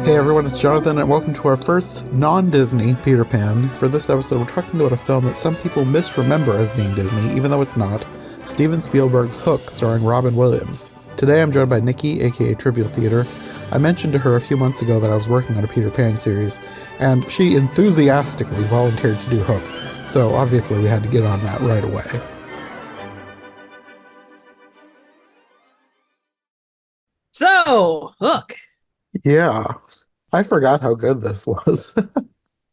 Hey everyone, it's Jonathan, and welcome to our first non-Disney Peter Pan. For this episode, we're talking about a film that some people misremember as being Disney, even though it's not. Steven Spielberg's Hook, starring Robin Williams. Today I'm joined by Nicki, aka Trivial Theater. I mentioned to her a few months ago that I was working on a Peter Pan series, and she enthusiastically volunteered to do Hook. So obviously we had to get on that right away. So, Hook. Yeah, I forgot how good this was.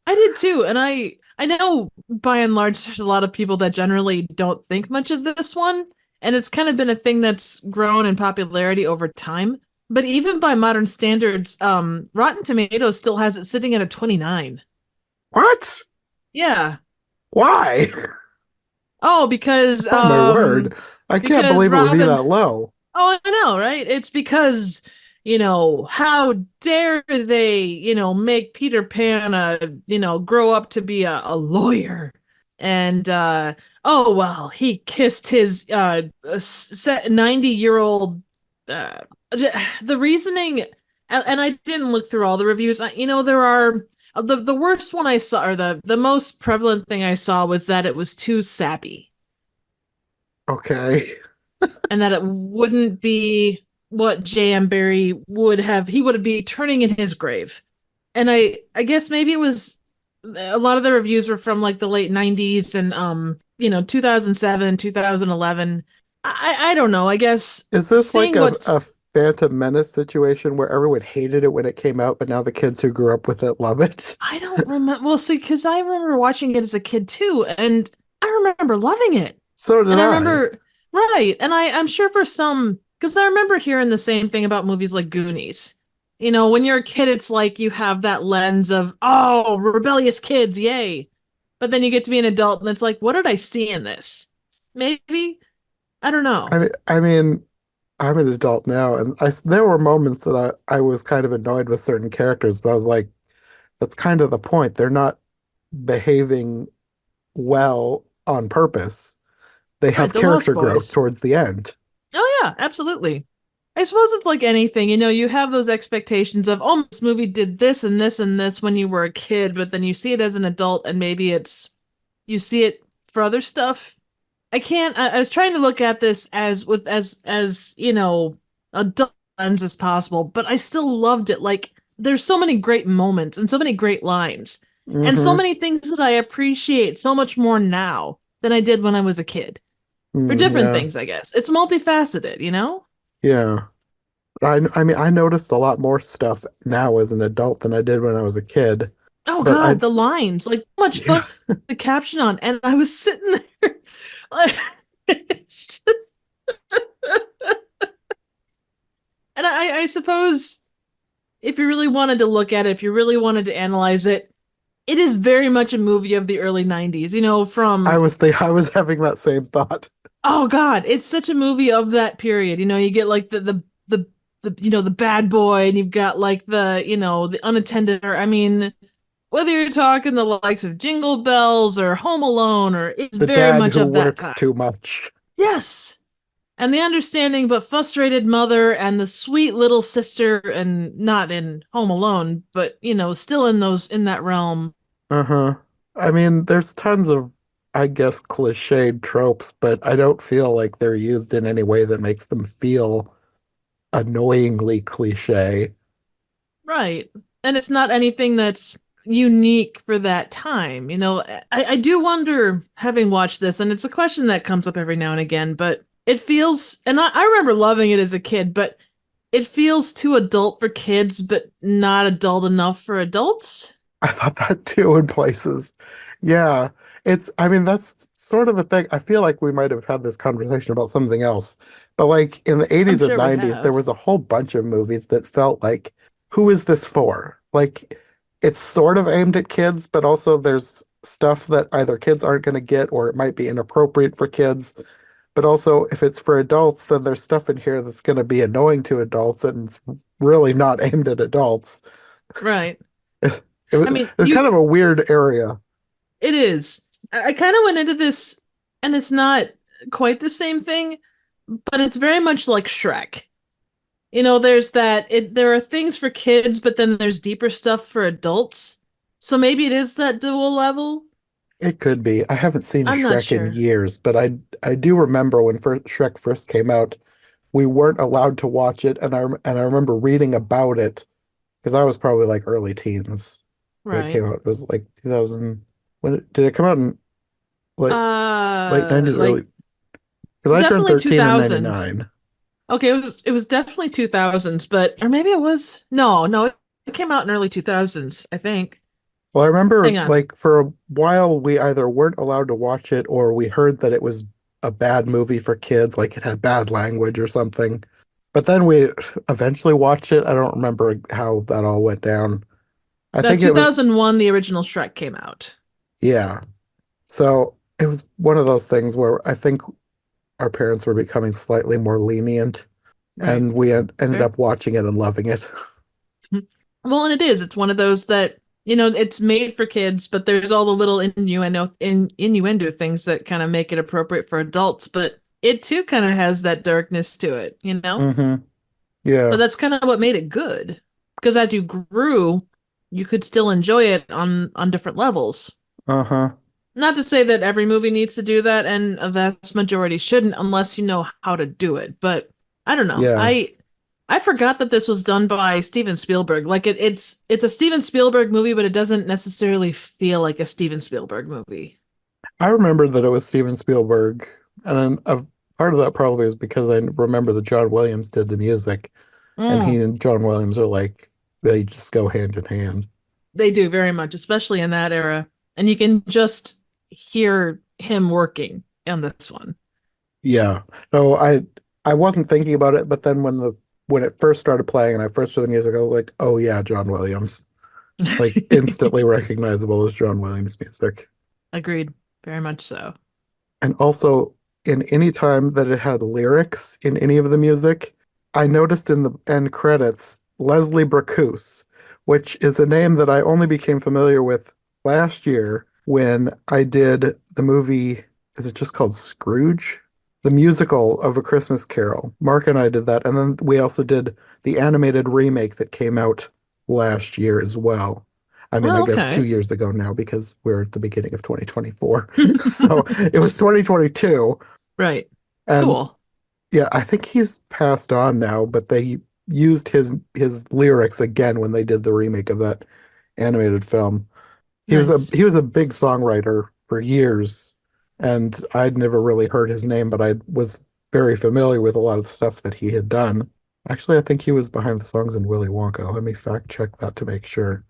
I did too, and I know by and large there's a lot of people that generally don't think much of this one, and it's kind of been a thing that's grown in popularity over time. But even by modern standards, Rotten Tomatoes still has it sitting at a 29. What? Yeah. Why? Oh, because Oh my word. I can't because believe it would be Robin that low. Oh, I know, right? It's because, how dare they, make Peter Pan grow up to be a lawyer. And oh well, he kissed his 90-year-old the reasoning and I didn't look through all the reviews. There are the worst one I saw, or the most prevalent thing I saw, was that it was too sappy Okay. and that it wouldn't be what J.M. Barrie would have. He would be turning in his grave. And I guess maybe it was a lot of the reviews were from like the late 90s and 2007, 2011. I don't know. I guess Is this like seeing a what's Phantom Menace situation where everyone hated it when it came out, but now the kids who grew up with it love it? I don't remember. Well, see, because I remember watching it as a kid too, and I remember loving it. So did And I I. remember, right. And I'm sure for some, because I remember hearing the same thing about movies like Goonies. When you're a kid, it's like you have that lens of, oh, rebellious kids, yay. But then you get to be an adult and it's like, what did I see in this? Maybe? I don't know. I mean, I'm an adult now, and there were moments that I was kind of annoyed with certain characters, but I was like, that's kind of the point. They're not behaving well on purpose. They Right, have the Lost character growth Boys. towards the end. Oh, yeah, absolutely. I suppose it's like anything, you have those expectations of, oh, this movie did this and this and this when you were a kid, but then you see it as an adult and maybe you see it for other stuff. I can't. I was trying to look at this as adult lens as possible, but I still loved it. Like there's so many great moments and so many great lines, and so Mm-hmm. many things that I appreciate so much more now than I did when I was a kid. For different Yeah. things, I guess. It's multifaceted. Yeah. I mean, I noticed a lot more stuff now as an adult than I did when I was a kid. Oh But God, the lines, like so much yeah, fun the caption on, and I was sitting there, like, it's just, and I suppose if you really wanted to look at it, if you really wanted to analyze it, it is very much a movie of the early 90s, from I was having that same thought. oh God, it's such a movie of that period. You get like the bad boy, and you've got like the unattended, or I mean, whether you're talking the likes of Jingle Bells or Home Alone, or it's The very dad much who of that works time. too much. Yes. And the understanding but frustrated mother and the sweet little sister, and not in Home Alone, but still in that realm. Uh-huh. I mean, there's tons of, I guess, cliched tropes, but I don't feel like they're used in any way that makes them feel annoyingly cliche. Right. And it's not anything that's unique for that time. I do wonder, having watched this, and it's a question that comes up every now and again, but it feels, and I remember loving it as a kid, but it feels too adult for kids, but not adult enough for adults. I thought that too in places. Yeah, I mean, that's sort of a thing. I feel like we might have had this conversation about something else, but like in the I'm 80s and sure we 90s, there have. was a whole bunch of movies that felt like, who is this for? Like, it's sort of aimed at kids, but also there's stuff that either kids aren't going to get or it might be inappropriate for kids. But also, if it's for adults, then there's stuff in here that's going to be annoying to adults and it's really not aimed at adults. Right. It I was, mean, it's kind of a weird area. it is. I kind of went into this, and it's not quite the same thing, but it's very much like Shrek. there's there are things for kids, but then there's deeper stuff for adults. So maybe it is that dual level. It could be. I haven't seen I'm not Shrek in sure. years, but I do remember when Shrek first came out, we weren't allowed to watch it, and I remember reading about it because I was probably like early teens when it came Right. out. It was like 2000. Did it come out in like late 90s, Like early? Because I turned definitely 13 in 2000s. 99. Okay, it was definitely 2000s, but or maybe it was no, it came out in early 2000s, I think. Well, I remember Hang on. like for a while we either weren't allowed to watch it or we heard that it was a bad movie for kids, like it had bad language or something. But then we eventually watched it. I don't remember how that all went down. I think it was, 2001 the original Shrek came out. yeah. So it was one of those things where I think our parents were becoming slightly more lenient Right. and we ended Fair. up watching it and loving it. Well, and it is. It's one of those that, it's made for kids, but there's all the little innuendo things that kind of make it appropriate for adults, but it too kind of has that darkness to it. Hmm. Yeah. But that's kind of what made it good. Because as you grew, you could still enjoy it on different levels. Uh-huh. Not to say that every movie needs to do that, and a vast majority shouldn't unless you know how to do it. But I don't know. Yeah. I forgot that this was done by Steven Spielberg. Like it's a Steven Spielberg movie, but it doesn't necessarily feel like a Steven Spielberg movie. I remember that it was Steven Spielberg, and part of that probably is because I remember that John Williams did the music, and he Mm, and John Williams are like they just go hand in hand. they do very much, especially in that era. And you can just hear him working on this one. Yeah. No, I wasn't thinking about it, but then when it first started playing and I first heard the music, I was like, oh yeah, John Williams. Like instantly recognizable as John Williams music. Agreed. Very much so. And also, in any time that it had lyrics in any of the music, I noticed in the end credits Leslie Bracus, which is a name that I only became familiar with last year when I did the movie. Is it just called Scrooge? The musical of A Christmas Carol. Mark and I did that. And then we also did the animated remake that came out last year as well. I mean, I Oh, guess okay. 2 years ago now because we're at the beginning of 2024. So it was 2022. Right. And Cool. yeah, I think he's passed on now, but they used his lyrics again when they did the remake of that animated film. Nice. He was a big songwriter for years, and I'd never really heard his name, but I was very familiar with a lot of the stuff that he had done. Actually, I think he was behind the songs in Willy Wonka. Let me fact check that to make sure.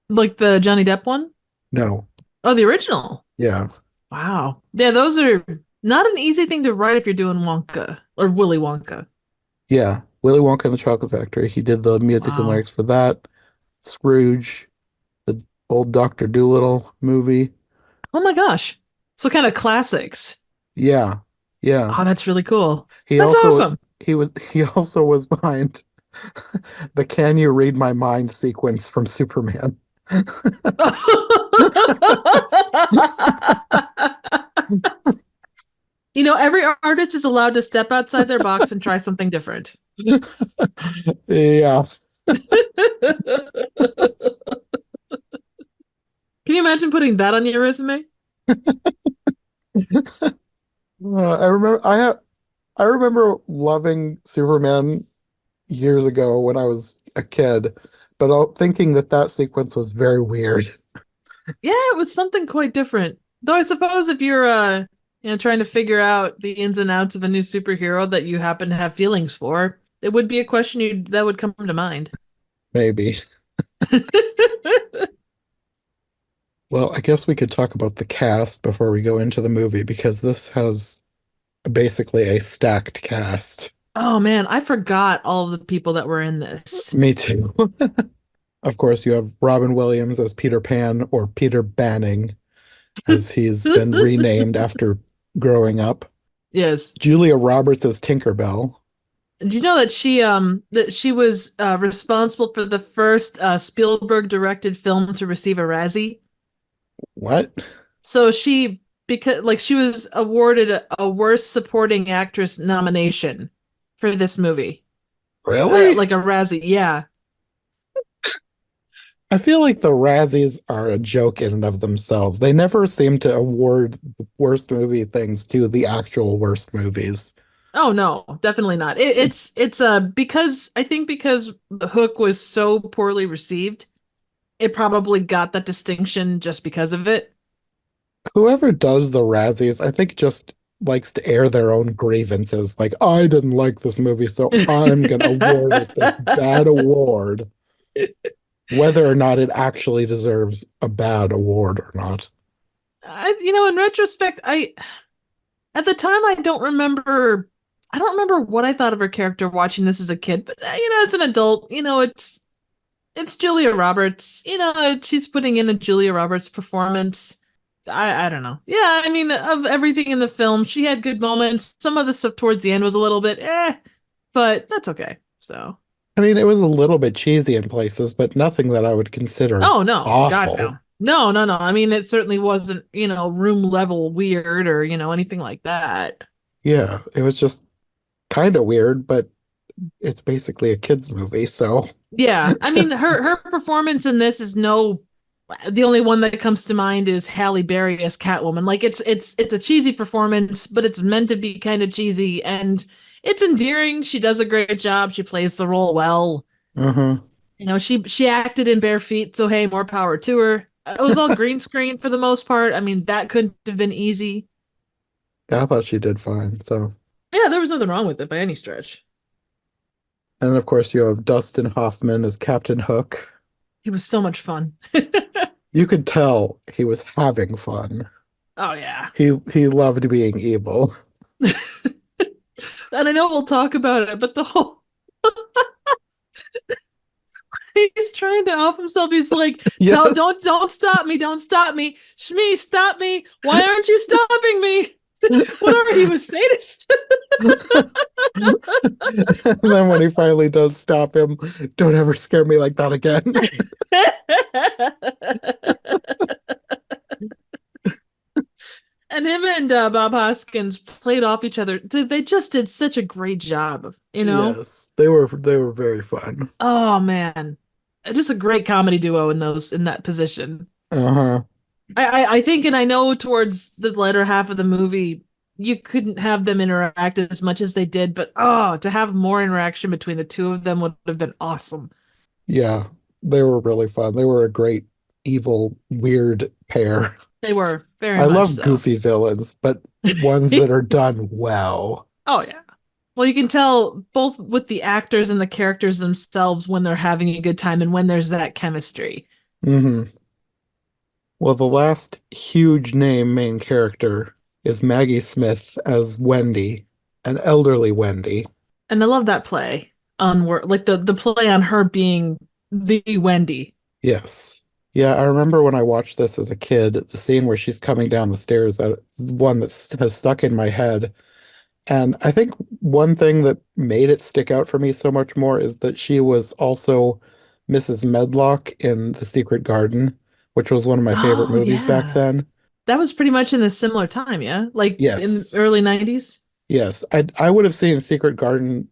Like the Johnny Depp one? No. Oh, the original. Yeah. Wow. Yeah, those are not an easy thing to write if you're doing Wonka or Willy Wonka. Yeah. Willy Wonka and the Chocolate Factory. He did the music and Wow. lyrics for that. Scrooge, the old Doctor Dolittle movie. Oh my gosh. So kind of classics. Yeah. Yeah. Oh, that's really cool. He That's also awesome. he also was behind the Can You Read My Mind sequence from Superman. Every artist is allowed to step outside their box and try something different. Yeah. Can you imagine putting that on your resume? I remember loving Superman years ago when I was a kid, but thinking that that sequence was very weird. Yeah, it was something quite different. Though I suppose if you're trying to figure out the ins and outs of a new superhero that you happen to have feelings for, it would be a question that would come to mind. Maybe. Well, I guess we could talk about the cast before we go into the movie because this has basically a stacked cast. Oh man, I forgot all of the people that were in this. Me too. Of course, you have Robin Williams as Peter Pan or Peter Banning, as he's been renamed after growing up. Yes. Julia Roberts as Tinkerbell. Do you know that she was responsible for the first Spielberg directed film to receive a Razzie? What? So she was awarded a worst supporting actress nomination for this movie. Really? like a Razzie. Yeah. I feel like the Razzies are a joke in and of themselves. They never seem to award the worst movie things to the actual worst movies. Oh no, definitely not. It's because I think because the Hook was so poorly received, it probably got that distinction just because of it. Whoever does the Razzies, I think just likes to air their own grievances. Like, I didn't like this movie, so I'm gonna award it this bad award, whether or not it actually deserves a bad award or not. In retrospect, I at the time I don't remember what I thought of her character watching this as a kid, but as an adult, it's Julia Roberts. She's putting in a Julia Roberts performance. I don't know. Yeah, I mean, of everything in the film, she had good moments. Some of the stuff towards the end was a little bit but that's okay. So, I mean, it was a little bit cheesy in places, but nothing that I would consider oh no, God awful. no. No, no, no. I mean, it certainly wasn't, room level weird or, anything like that. Yeah, it was just kind of weird, but it's basically a kids movie, so Yeah, I mean her performance in this is no the only one that comes to mind is Halle Berry as Catwoman. Like it's a cheesy performance, but it's meant to be kind of cheesy and it's endearing. She does a great job. She plays the role well. uh-huh. She acted in bare feet, so hey, more power to her. It was all green screen for the most part. I mean, that couldn't have been easy. Yeah, I thought she did fine. So, Yeah, there was nothing wrong with it by any stretch. and of course you have Dustin Hoffman as Captain Hook. It was so much fun. You could tell he was having fun. Oh yeah. He loved being evil. And I know we'll talk about it, but the whole he's trying to off himself. He's like, Yes. don't stop me, don't stop me. Shmi, stop me. Why aren't you stopping me? Whatever he was sadist. And then when he finally does stop him, don't ever scare me like that again. And him and Bob Hoskins played off each other. They just did such a great job, you know? Yes, they were very fun. Oh man. Just a great comedy duo in that position. Uh-huh. I think, and I know towards the latter half of the movie, you couldn't have them interact as much as they did, but to have more interaction between the two of them would have been awesome. Yeah, they were really fun. They were a great evil weird pair. They were very I much love so. goofy villains, but ones that are done well. Oh yeah. Well, you can tell both with the actors and the characters themselves when they're having a good time and when there's that chemistry. Hmm. Well, the last huge name main character is Maggie Smith as Wendy, an elderly Wendy. And I love that play on like the play on her being the Wendy. Yes. Yeah, I remember when I watched this as a kid, the scene where she's coming down the stairs, that one that has stuck in my head. And I think one thing that made it stick out for me so much more is that she was also Mrs. Medlock in The Secret Garden, which was one of my favorite Oh movies back yeah. then. That was pretty much in a similar time, yeah? Like in Yes. early 90s. Yes. I would have seen Secret Garden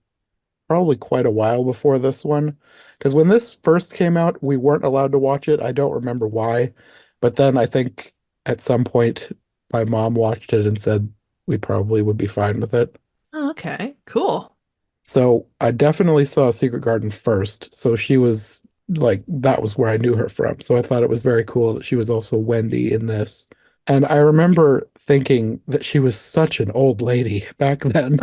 probably quite a while before this one. Because when this first came out, we weren't allowed to watch it. I don't remember why. But then I think at some point my mom watched it and said we probably would be fine with it. Oh, okay. Cool. So I definitely saw Secret Garden first. So she was like, that was where I knew her from. So I thought it was very cool that she was also Wendy in this. And I remember thinking that she was such an old lady back then.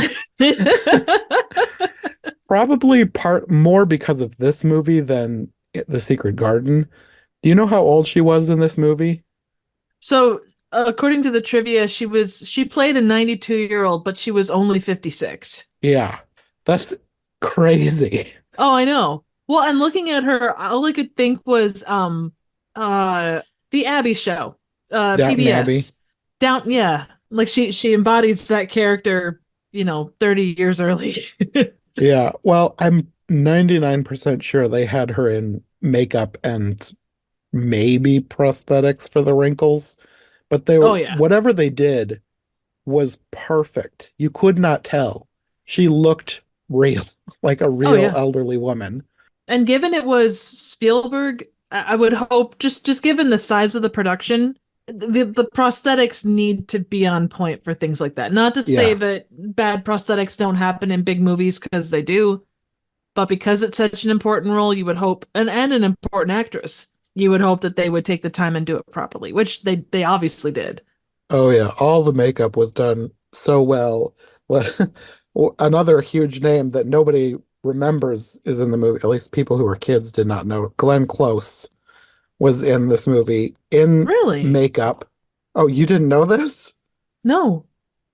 Probably part more because of this movie than The Secret Garden. Do you know how old she was in this movie? So, according to the trivia, she played a 92-year-old, but she was only 56. Yeah, that's crazy. Oh, I know. Well, and looking at her, all I could think was uh the Abby show, Downton Abbey. PBS. Down, yeah. Like she embodies that character, 30 years early. Yeah, well, I'm 99% sure they had her in makeup and maybe prosthetics for the wrinkles, but Oh yeah. whatever they did was perfect. You could not tell. She looked real, like a Oh real yeah. elderly woman. And given it was Spielberg, I would hope just given the size of the production, the prosthetics need to be on point for things like that. Not to say Yeah. that bad prosthetics don't happen in big movies because they do, but because it's such an important role, you would hope and an important actress, you would hope that they would take the time and do it properly, which they obviously did. Oh yeah, all the makeup was done so well. Another huge name that nobody remembers is in the movie. At least people who were kids did not know. Glenn Close was in this movie in Really? makeup. Oh, you didn't know this? No.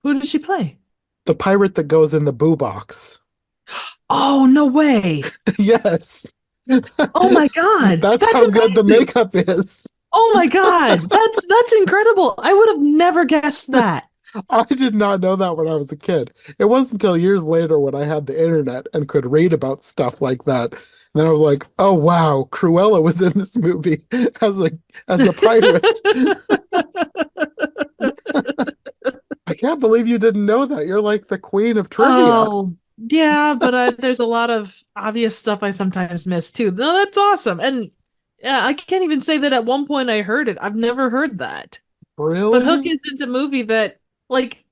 Who did she play? The pirate that goes in the boo box. Oh, no way. Yes. Oh my God. That's That's how good the amazing. makeup is. Oh my God. That's incredible. I would have never guessed that. I did not know that when I was a kid. It wasn't until years later when I had the internet and could read about stuff like that. And then I was like, "Oh wow, Cruella was in this movie as a pirate." I can't believe you didn't know that. You're like the queen of trivia. Oh, yeah, but there's a lot of obvious stuff I sometimes miss too. No, that's awesome. And yeah, I can't even say that at one point I heard it. I've never heard that. But Hook Really? isn't a movie that like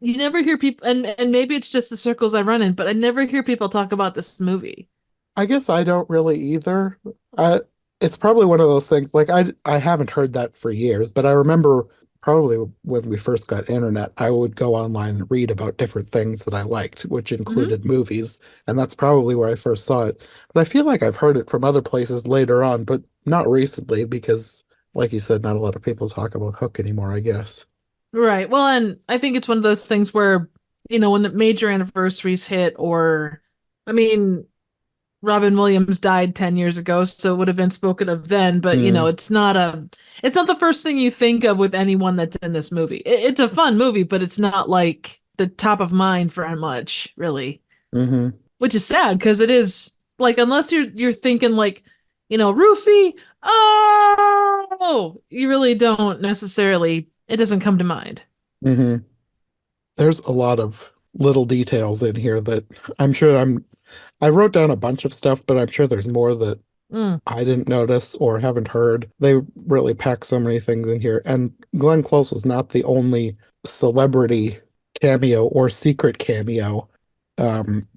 you never hear people and maybe it's just the circles I run in, but I never hear people talk about this movie. I guess I don't really either. Uh, it's probably one of those things like I haven't heard that for years, but I remember probably when we first got internet, I would go online and read about different things that I liked, which Hmm. included movies, and that's probably where I first saw it. But I feel like I've heard it from other places later on, but not recently because, like you said, not a lot of people talk about Hook anymore, I guess. Right. Well, and I think it's one of those things where, when the major anniversaries hit, or, I mean, Robin Williams died 10 years ago, so it would have been spoken of then, but, Mm, it's not the first thing you think of with anyone that's in this movie. It's a fun movie, but it's not like the top of mind for much, really, hmm which is sad because it is like, unless you're thinking like, Roofy, oh, you really don't necessarily, it doesn't come to mind. hmm There's a lot of little details in here that I'm sure I wrote down a bunch of stuff, but I'm sure there's more that Mm. I didn't notice or haven't heard. They really pack so many things in here. And Glenn Close was not the only celebrity cameo or secret cameo.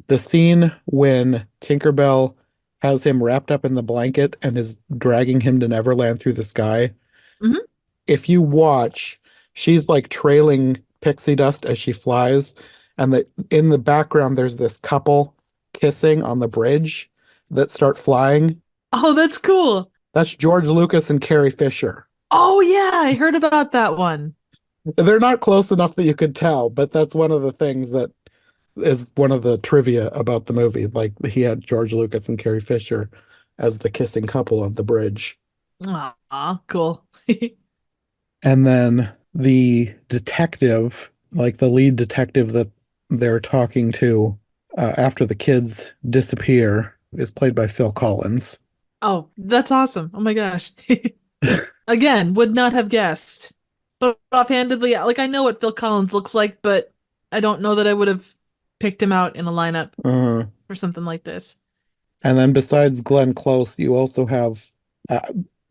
The scene when Tinkerbell has him wrapped up in the blanket and is dragging him to Neverland through the sky. Hmm. If you watch, she's like trailing pixie dust as she flies, and in the background there's this couple kissing on the bridge that start flying. Oh, that's cool. That's George Lucas and Carrie Fisher. Oh yeah, I heard about that one. They're not close enough that you could tell, but that's one of the things that is one of the trivia about the movie. Like he had George Lucas and Carrie Fisher as the kissing couple on the bridge. Aw, cool. And then the detective, like the lead detective that they're talking to after the kids disappear, is played by Phil Collins. Oh, that's awesome. Oh my gosh. Again, would not have guessed. But offhandedly, like, I know what Phil Collins looks like, but I don't know that I would have picked him out in a lineup Uh, for something like this. and then besides Glenn Close, you also have, uh,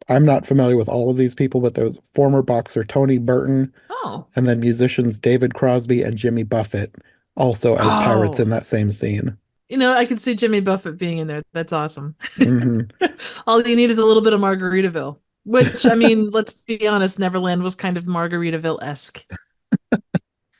I'm not familiar with all of these people, but there's former boxer Tony Burton, Oh. and then musicians David Crosby and Jimmy Buffett also as pirates Oh. in that same scene. I could see Jimmy Buffett being in there. That's awesome. Hmm All you need is a little bit of Margaritaville, which, I mean, let's be honest, Neverland was kind of Margaritaville-esque.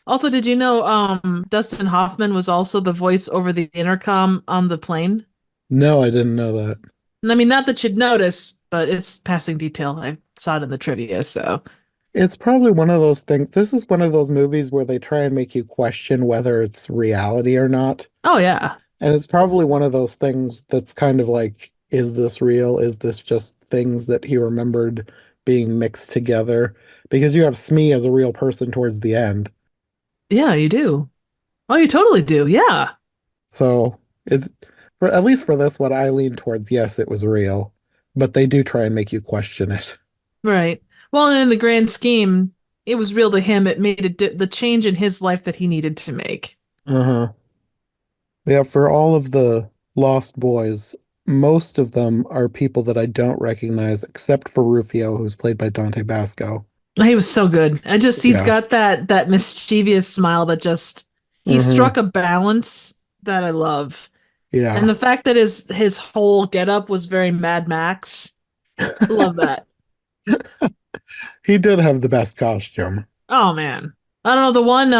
Also, did you know Dustin Hoffman was also the voice over the intercom on the plane? No, I didn't know that. And I mean, not that you'd notice, but it's passing detail. I saw it in the trivia, so. It's probably one of those things. This is one of those movies where they try and make you question whether it's reality or not. Oh yeah. And it's probably one of those things that's kind of like, is this real? Is this just things that he remembered being mixed together? Because you have Smee as a real person towards the end. Yeah, you do. Oh, you totally do. Yeah. So it's for at least for this one, I lean towards yes, it was real. But they do try and make you question it. Right. Well, and in the grand scheme, it was real to him. It made the change in his life that he needed to make. Uh-huh. Yeah, for all of the Lost Boys, most of them are people that I don't recognize, except for Rufio, who's played by Dante Basco. He was so good. He's Yeah. got that mischievous smile that just he Hmm. struck a balance that I love. And Yeah. the fact that his whole getup was very Mad Max. Love that. He did have the best costume. Oh man. I don't know the one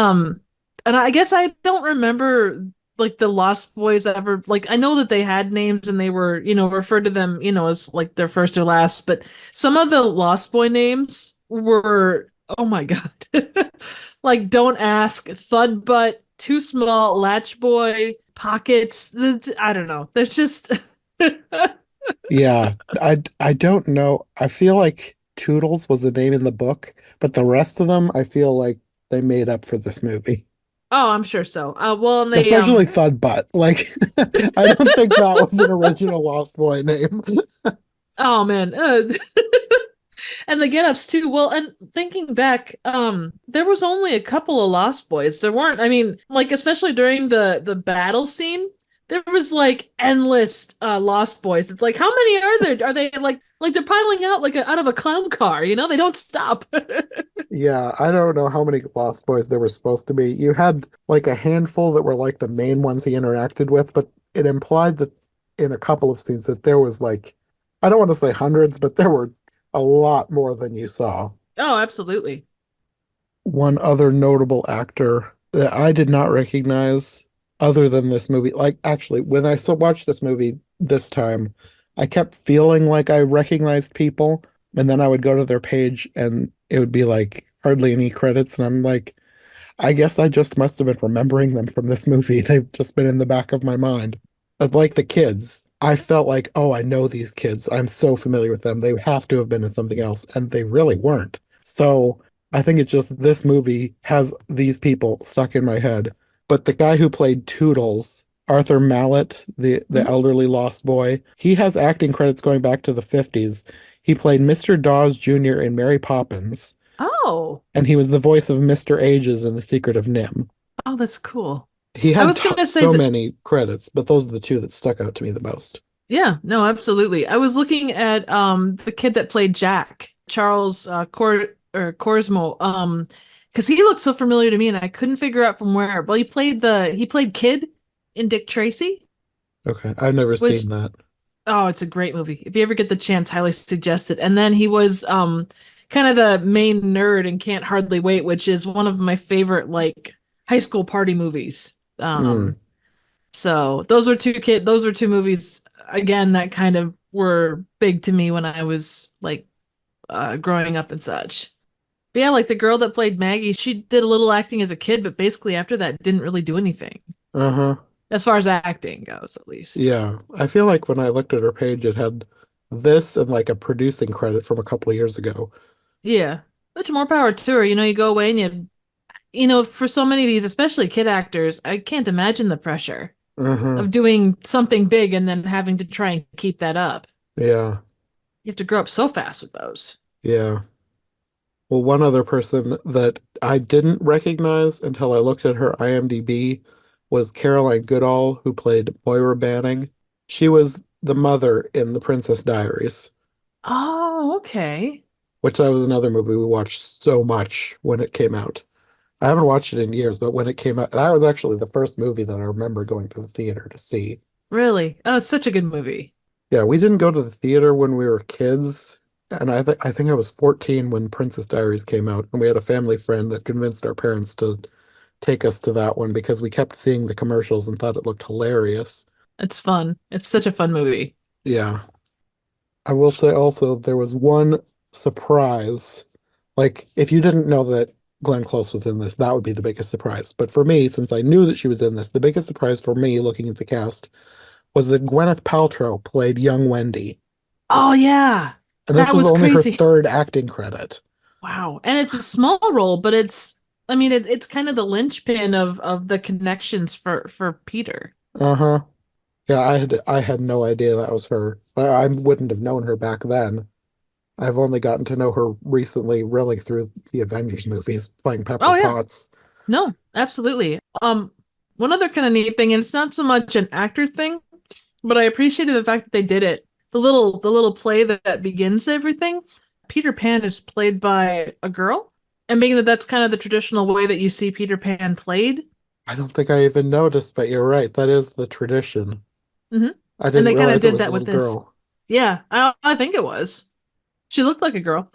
and I guess I don't remember like the Lost Boys ever like I know that they had names and they were, referred to them, as like their first or last, but some of the Lost Boy names were oh my God. Like don't ask, Thud Butt, Too Small, Latch Boy, Pockets. I don't know. There's just Yeah, I don't know. I feel like Toodles was the name in the book, but the rest of them I feel like they made up for this movie. Oh, I'm sure so. Well, and they Especially Thud Butt. Like I don't think that was an original Lost Boy name. oh man, and the get-ups too. Well, and thinking back, there was only a couple of Lost Boys. There weren't. I mean, like especially during the battle scene, there was like endless Lost Boys. It's like how many are there? Are they like they're piling out like out of a clown car? They don't stop. Yeah, I don't know how many Lost Boys there were supposed to be. You had like a handful that were like the main ones he interacted with, but it implied that in a couple of scenes that there was like, I don't want to say hundreds, but there were a lot more than you saw. Oh, absolutely. One other notable actor that I did not recognize other than this movie, like actually, when I still watched this movie this time, I kept feeling like I recognized people, and then I would go to their page and it would be like hardly any credits, and I'm like, I guess I just must have been remembering them from this movie. They've just been in the back of my mind. Like the kids, I felt like, oh, I know these kids. I'm so familiar with them. They have to have been in something else, and they really weren't. So I think it's just this movie has these people stuck in my head. But the guy who played Toodles, Arthur Mallet, the Mhm. elderly lost boy, he has acting credits going back to the 50s. He played Mr. Dawes Jr. in Mary Poppins, Oh, and he was the voice of Mr. Ages in The Secret of Nim. oh, that's cool. He I had was gonna say so that. many credits, but those are the two that stuck out to me the most. Yeah, no, absolutely. I was looking at the kid that played Jack, Charles Corsmo, because he looked so familiar to me and I couldn't figure out from where. Well, he played Kid in Dick Tracy, Okay, I've never which seen that. oh, it's a great movie. If you ever get the chance, highly suggest it. And then he was kind of the main nerd in Can't Hardly Wait, which is one of my favorite like high school party movies. Hmm. So those were two movies again that kind of were big to me when I was like growing up and such. But yeah, like the girl that played Maggie, she did a little acting as a kid, but basically after that didn't really do anything. Uh-huh. As far as acting goes, at least. Yeah. I feel like when I looked at her page, it had this and like a producing credit from a couple of years ago. Yeah. Which more power to her. You go away and for so many of these, especially kid actors, I can't imagine the pressure Uh-huh. of doing something big and then having to try and keep that up. Yeah. You have to grow up so fast with those. Yeah. Well, one other person that I didn't recognize until I looked at her IMDb was Caroline Goodall, who played Moira Banning. She was the mother in The Princess Diaries, Oh, okay. which that was another movie we watched so much when it came out. I haven't watched it in years, but when it came out, that was actually the first movie that I remember going to the theater to see. Really? Oh, it's such a good movie. Yeah, we didn't go to the theater when we were kids, and I think I was 14 when Princess Diaries came out, and we had a family friend that convinced our parents to take us to that one because we kept seeing the commercials and thought it looked hilarious. It's fun. It's such a fun movie. Yeah. I will say also there was one surprise. Like if you didn't know that Glenn Close was in this, that would be the biggest surprise. But for me, since I knew that she was in this, the biggest surprise for me looking at the cast was that Gwyneth Paltrow played young Wendy. Oh yeah. And this That was was only her crazy. third acting credit. Wow. And it's a small role, but I mean it's kind of the linchpin of the connections for Peter. Uh-huh. Yeah, I had no idea that was her. I wouldn't have known her back then. I've only gotten to know her recently, really through the Avengers movies, playing Pepper Oh yeah. Potts. No, absolutely. one other kind of neat thing, and it's not so much an actor thing, but I appreciated the fact that they did it. The little play that begins everything. Peter Pan is played by a girl, and being that that's kind of the traditional way that you see Peter Pan played. I don't think I even noticed, but you're right. That is the tradition. Hmm. I And didn't they kind of realize it did was a that with little this. girl. Yeah, I think it was. She looked like a girl.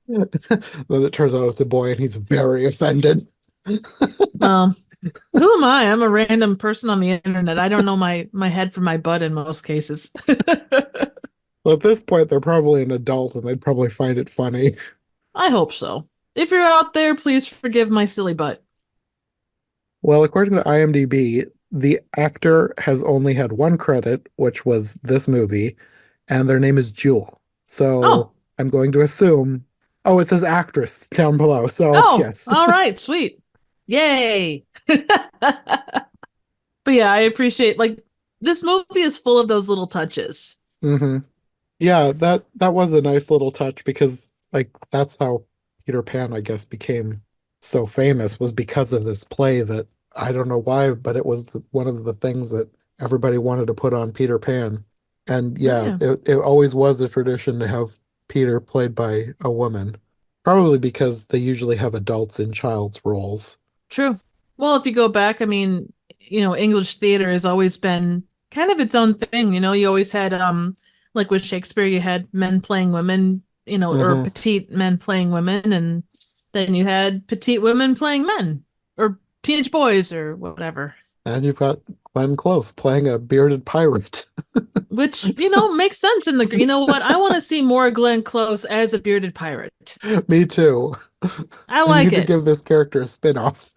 Then it turns out it's a boy and he's very offended. Well, who am I? I'm a random person on the internet. I don't know my head from my butt in most cases. Well, at this point, they're probably an adult and they'd probably find it funny. I hope so. If you're out there, please forgive my silly butt. Well, according to IMDb, the actor has only had one credit, which was this movie, and their name is Jewel. So Oh, I'm going to assume, oh, it says actress down below. So oh, yes. all right, sweet. Yay. But yeah, I appreciate like this movie is full of those little touches. Hmm. Yeah, that was a nice little touch because like that's how Peter Pan, I guess, became so famous was because of this play that I don't know why, but it was one of the things that everybody wanted to put on Peter Pan. And Oh yeah, yeah, it always was a tradition to have Peter played by a woman. Probably because they usually have adults in child's roles. true. Well, if you go back, I mean, English theater has always been kind of its own thing. You always had like with Shakespeare, you had men playing women, or Hmm. petite men playing women, and then you had petite women playing men or teenage boys or whatever. And you've got Glenn Close playing a bearded pirate. Which, makes sense in the you know what? I want to see more Glenn Close as a bearded pirate. Me too. I They like need to it. give this character a spin-off.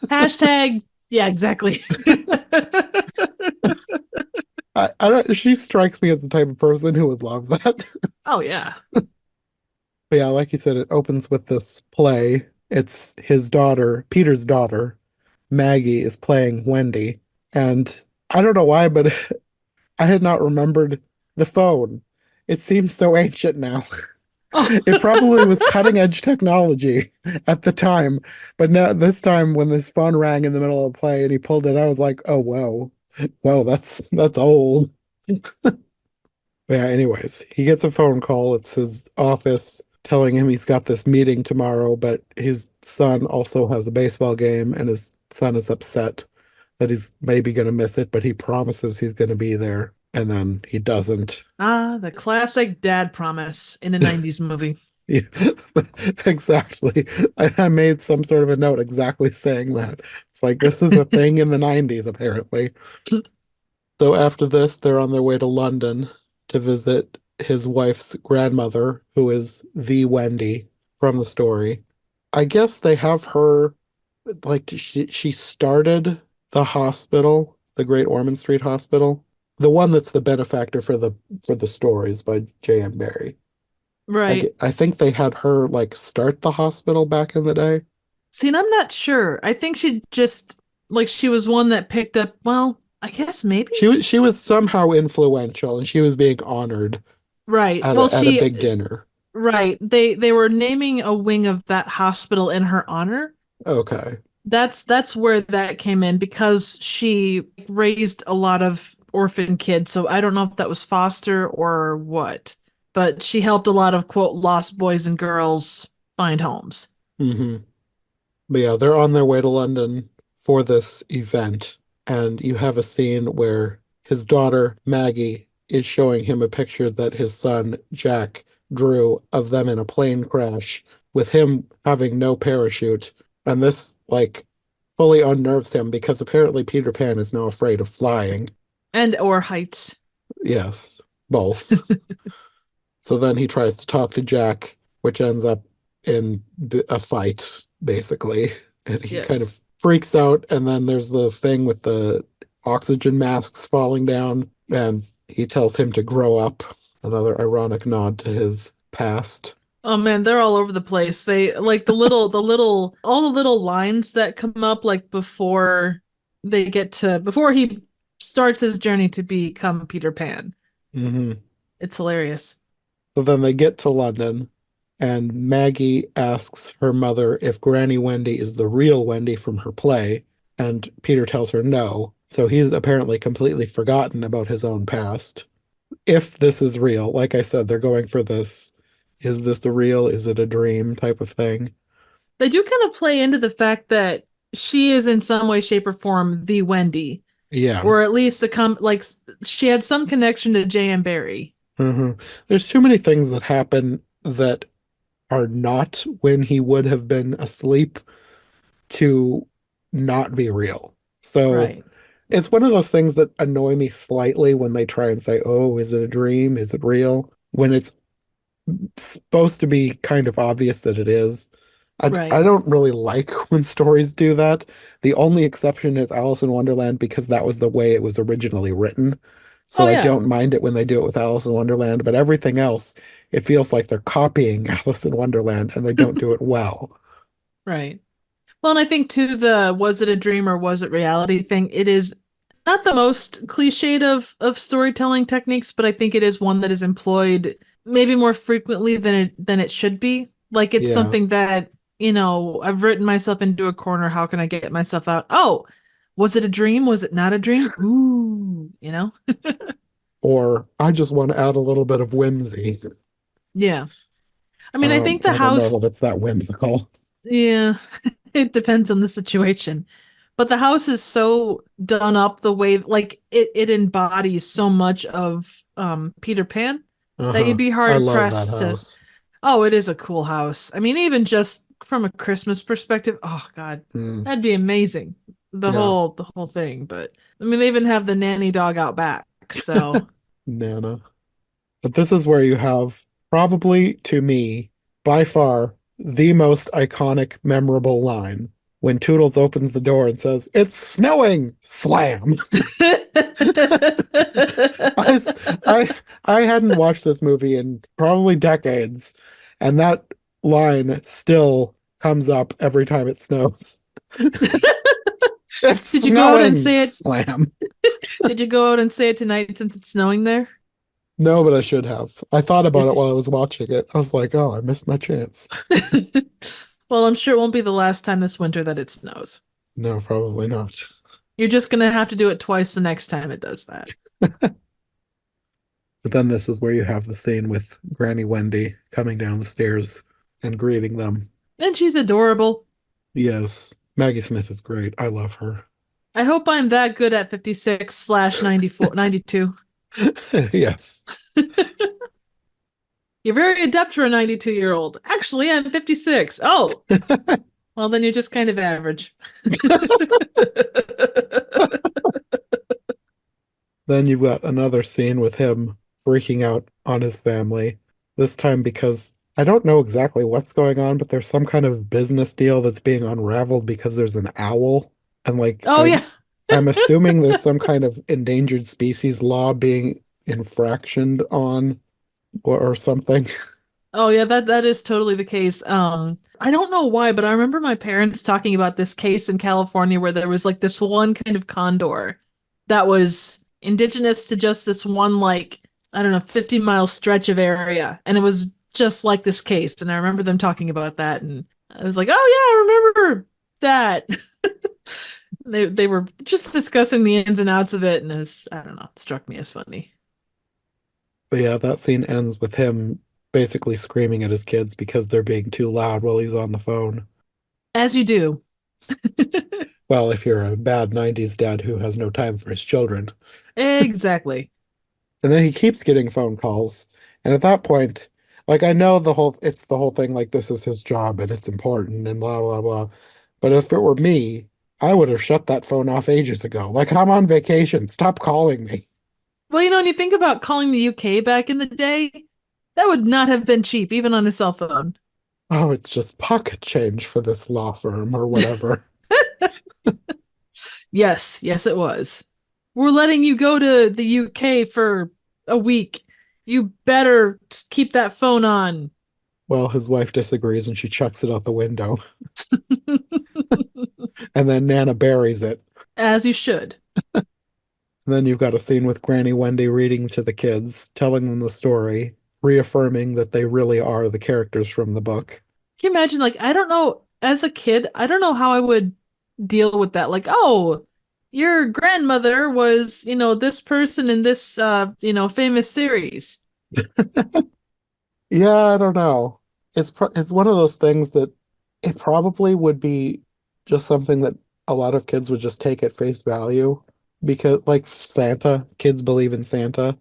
Hashtag, yeah, exactly. I don't, she strikes me as the type of person who would love that. Oh yeah. But yeah, like you said, it opens with this play. It's his daughter, Peter's daughter, Maggie, is playing Wendy. And I don't know why, but I had not remembered the phone. It seems so ancient now. Oh, It probably was cutting edge technology at the time, but now this time when this phone rang in the middle of the play and he pulled it, I was like, oh whoa, that's old. Yeah, anyways, he gets a phone call. It's his office telling him he's got this meeting tomorrow, but his son also has a baseball game, and his son is upset that he's maybe going to miss it, but he promises he's going to be there, and then he doesn't. the classic dad promise in a 90s movie. Yeah, exactly. I made some sort of a note exactly saying that. It's like this is a thing in the 90s, apparently. So after this, they're on their way to London to visit his wife's grandmother, who is the Wendy from the story. I guess they have her like she started the hospital, the Great Ormond Street Hospital, the one that's the benefactor for the stories by J.M. Barrie. Right. I think they had her like start the hospital back in the day. See, and I'm not sure. I think she just like she was one that picked up, well, I guess maybe. She was somehow influential and she was being honored Right. at Well, a big dinner. right. They were naming a wing of that hospital in her honor. Okay. That's where that came in because she raised a lot of orphan kids. So I don't know if that was foster or what, but she helped a lot of quote lost boys and girls find homes. Hmm. But yeah, they're on their way to London for this event, and you have a scene where his daughter Maggie is showing him a picture that his son Jack drew of them in a plane crash with him having no parachute. And this like fully unnerves him because apparently Peter Pan is now afraid of flying. And or heights. Yes, both. So then he tries to talk to Jack, which ends up in a fight, basically. And he kind Yes. of freaks out. And then there's the thing with the oxygen masks falling down. And he tells him to grow up. Another ironic nod to his past. Oh man, they're all over the place. They like all the little lines that come up like before he starts his journey to become Peter Pan. Hmm. It's hilarious. So then they get to London, and Maggie asks her mother if Granny Wendy is the real Wendy from her play. And Peter tells her no. So he's apparently completely forgotten about his own past. If this is real, like I said, they're going for this, is this the real, is it a dream type of thing. They do kind of play into the fact that she is in some way, shape, or form the Wendy, Yeah. or at least like she had some connection to J.M. Barrie. hmm There's too many things that happen that are not when he would have been asleep to not be real. So Right. it's one of those things that annoy me slightly when they try and say, oh, is it a dream? Is it real? When it's supposed to be kind of obvious that it is. I Right. don't really like when stories do that. The only exception is Alice in Wonderland because that was the way it was originally written. Oh So I yeah. don't mind it when they do it with Alice in Wonderland, but everything else, it feels like they're copying Alice in Wonderland and they don't do it well. Right. Well, and I think too the was it a dream or was it reality thing, it is not the most cliched of storytelling techniques, but I think it is one that is employed maybe more frequently than it should be. Like it's Yeah. something that, I've written myself into a corner. How can I get myself out? Oh, was it a dream? Was it not a dream? Ooh, you know? Or I just want to add a little bit of whimsy. Yeah. I mean, I think the I don't know house, that it's that whimsical. yeah, it depends on the situation. But the house is so done up the way like it embodies so much of Peter Pan that Uh-huh. you'd be I hard love that pressed to. house. Oh, it is a cool house. I mean, even just from a Christmas perspective, oh God, Mm, that'd be amazing. yeah. The whole thing. But I mean, they even have the nanny dog out back. So Nana. But this is where you have probably, to me, by far, the most iconic, memorable line when Toodles opens the door and says, "It's snowing!" Slam. I, s- I I hadn't watched this movie in probably decades, and that line still comes up every time it snows. It's did you go out and snowing! say it? Slam. Did you go out and say it tonight since it's snowing there? No, but I should have. I thought about Yes, it you while I was watching it. I was like, oh, I missed my chance. should. Well, I'm sure it won't be the last time this winter that it snows. No, probably not. You're just gonna have to do it twice the next time it does that. But then this is where you have the scene with Granny Wendy coming down the stairs and greeting them. And she's adorable. Yes, Maggie Smith is great. I love her. I hope I'm that good at 56/94, 92. Yes. You're very adept for a 92-year-old. Actually, I'm 56. Oh, well, then you're just kind of average. Then you've got another scene with him freaking out on his family. This time because I don't know exactly what's going on, but there's some kind of business deal that's being unraveled because there's an owl. And like Oh, yeah. I'm assuming there's some kind of endangered species law being infractioned on or something. Oh yeah, that is totally the case. I don't know why, but I remember my parents talking about this case in California where there was like this one kind of condor that was indigenous to just this one like I don't know 50-mile stretch of area, and it was just like this case. And I remember them talking about that, and I was like, oh yeah, I remember that. They were just discussing the ins and outs of it, and I don't know, it struck me as funny. But yeah, that scene ends with him basically screaming at his kids because they're being too loud while he's on the phone. As you do. Well, if you're a bad 90s dad who has no time for his children. Exactly. And then he keeps getting phone calls. And at that point, like I know it's the whole thing like this is his job and it's important and blah blah blah. But if it were me, I would have shut that phone off ages ago. Like I'm on vacation. Stop calling me. Well, when you think about calling the UK back in the day, that would not have been cheap, even on a cell phone. Oh, it's just pocket change for this law firm or whatever. Yes, yes, it was. We're letting you go to the UK for a week. You better keep that phone on. Well, his wife disagrees and she chucks it out the window. And then Nana buries it. As you should. And then you've got a scene with Granny Wendy reading to the kids, telling them the story, reaffirming that they really are the characters from the book. Can you imagine? Like, I don't know, as a kid, I don't know how I would. deal with that. Like, oh, your grandmother was, this person in this, famous series. Yeah, I don't know. It's one of those things that it probably would be just something that a lot of kids would just take at face value because like Santa, kids believe in Santa.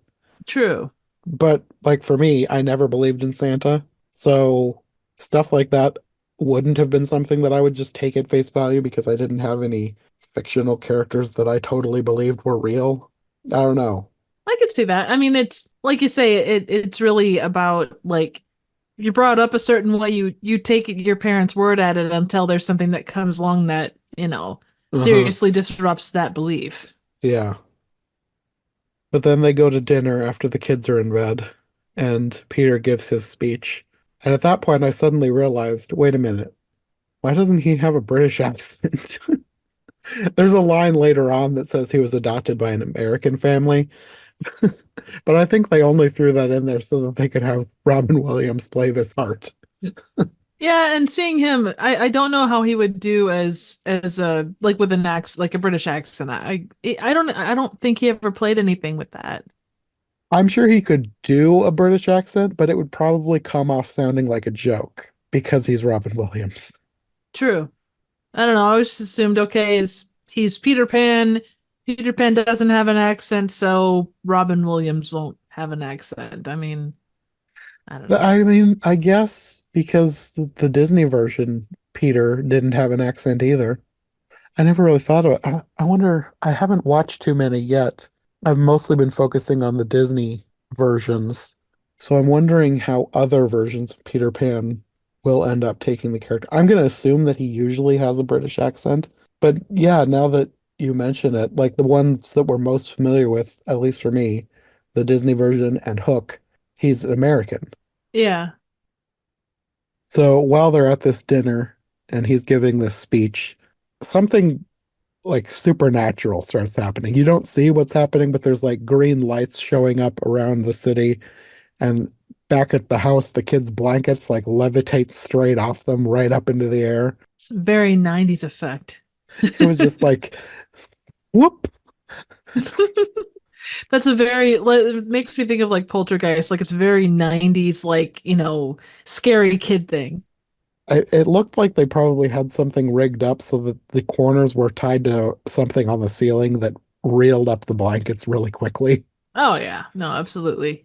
True. But like for me, I never believed in Santa. So stuff like that wouldn't have been something that I would just take at face value because I didn't have any fictional characters that I totally believed were real. I don't know. I could see that. I mean, it's like you say, it's really about like you brought up a certain way, you take your parents' word at it until there's something that comes along that, Uh-huh. seriously disrupts that belief. Yeah. But then they go to dinner after the kids are in bed, and Peter gives his speech. And at that point, I suddenly realized, wait a minute, why doesn't he have a British accent? There's a line later on that says he was adopted by an American family, but I think they only threw that in there so that they could have Robin Williams play this part. Yeah, and seeing him, I don't know how he would do as a like with an accent, like a British accent. I don't think he ever played anything with that. I'm sure he could do a British accent, but it would probably come off sounding like a joke because he's Robin Williams. True. I don't know. I always just assumed, okay, is he's Peter Pan. Peter Pan doesn't have an accent, so Robin Williams won't have an accent. I mean, I don't know. I mean, I guess because the Disney version, Peter didn't have an accent either. I never really thought of it. I wonder, I haven't watched too many yet. I've mostly been focusing on the Disney versions. So I'm wondering how other versions of Peter Pan will end up taking the character. I'm going to assume that he usually has a British accent. But yeah, now that you mention it, like the ones that we're most familiar with, at least for me, the Disney version and Hook, he's an American. Yeah. So while they're at this dinner and he's giving this speech, something like supernatural starts happening. You don't see what's happening, but there's like green lights showing up around the city. And back at the house, the kids' blankets like levitate straight off them right up into the air. It's a very 90s effect. It was just like, whoop. That's a very it makes me think of like Poltergeist, like it's very 90s, like, scary kid thing. It looked like they probably had something rigged up so that the corners were tied to something on the ceiling that reeled up the blankets really quickly. Oh yeah. No, absolutely.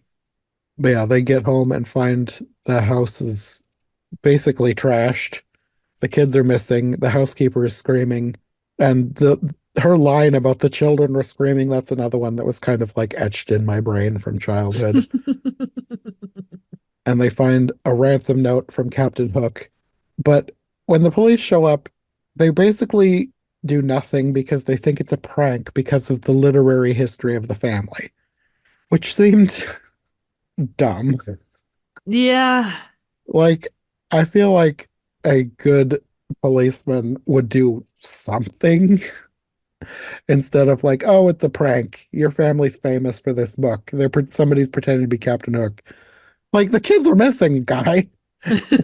But yeah, they get home and find the house is basically trashed. The kids are missing. The housekeeper is screaming. And the her line about the children were screaming, that's another one that was kind of like etched in my brain from childhood. And they find a ransom note from Captain Hook. But when the police show up, they basically do nothing because they think it's a prank because of the literary history of the family, which seemed dumb. Yeah. Like, I feel like a good policeman would do something instead of like, oh, it's a prank. Your family's famous for this book. Somebody's pretending to be Captain Hook. Like the kids are missing, guy.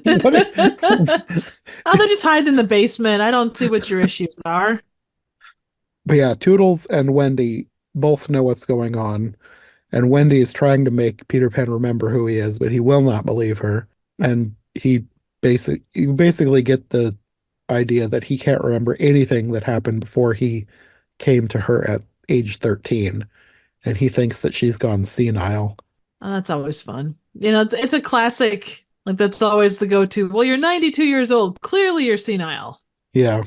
What? Oh, they're just hiding in the basement. I don't see what your issues are. But yeah, Toodles and Wendy both know what's going on, and Wendy is trying to make Peter Pan remember who he is, but he will not believe her. And you basically get the idea that he can't remember anything that happened before he came to her at age 13, and he thinks that she's gone senile. Oh, that's always fun. It's a classic. Like that's always the go-to. Well, you're 92 years old. Clearly you're senile. Yeah.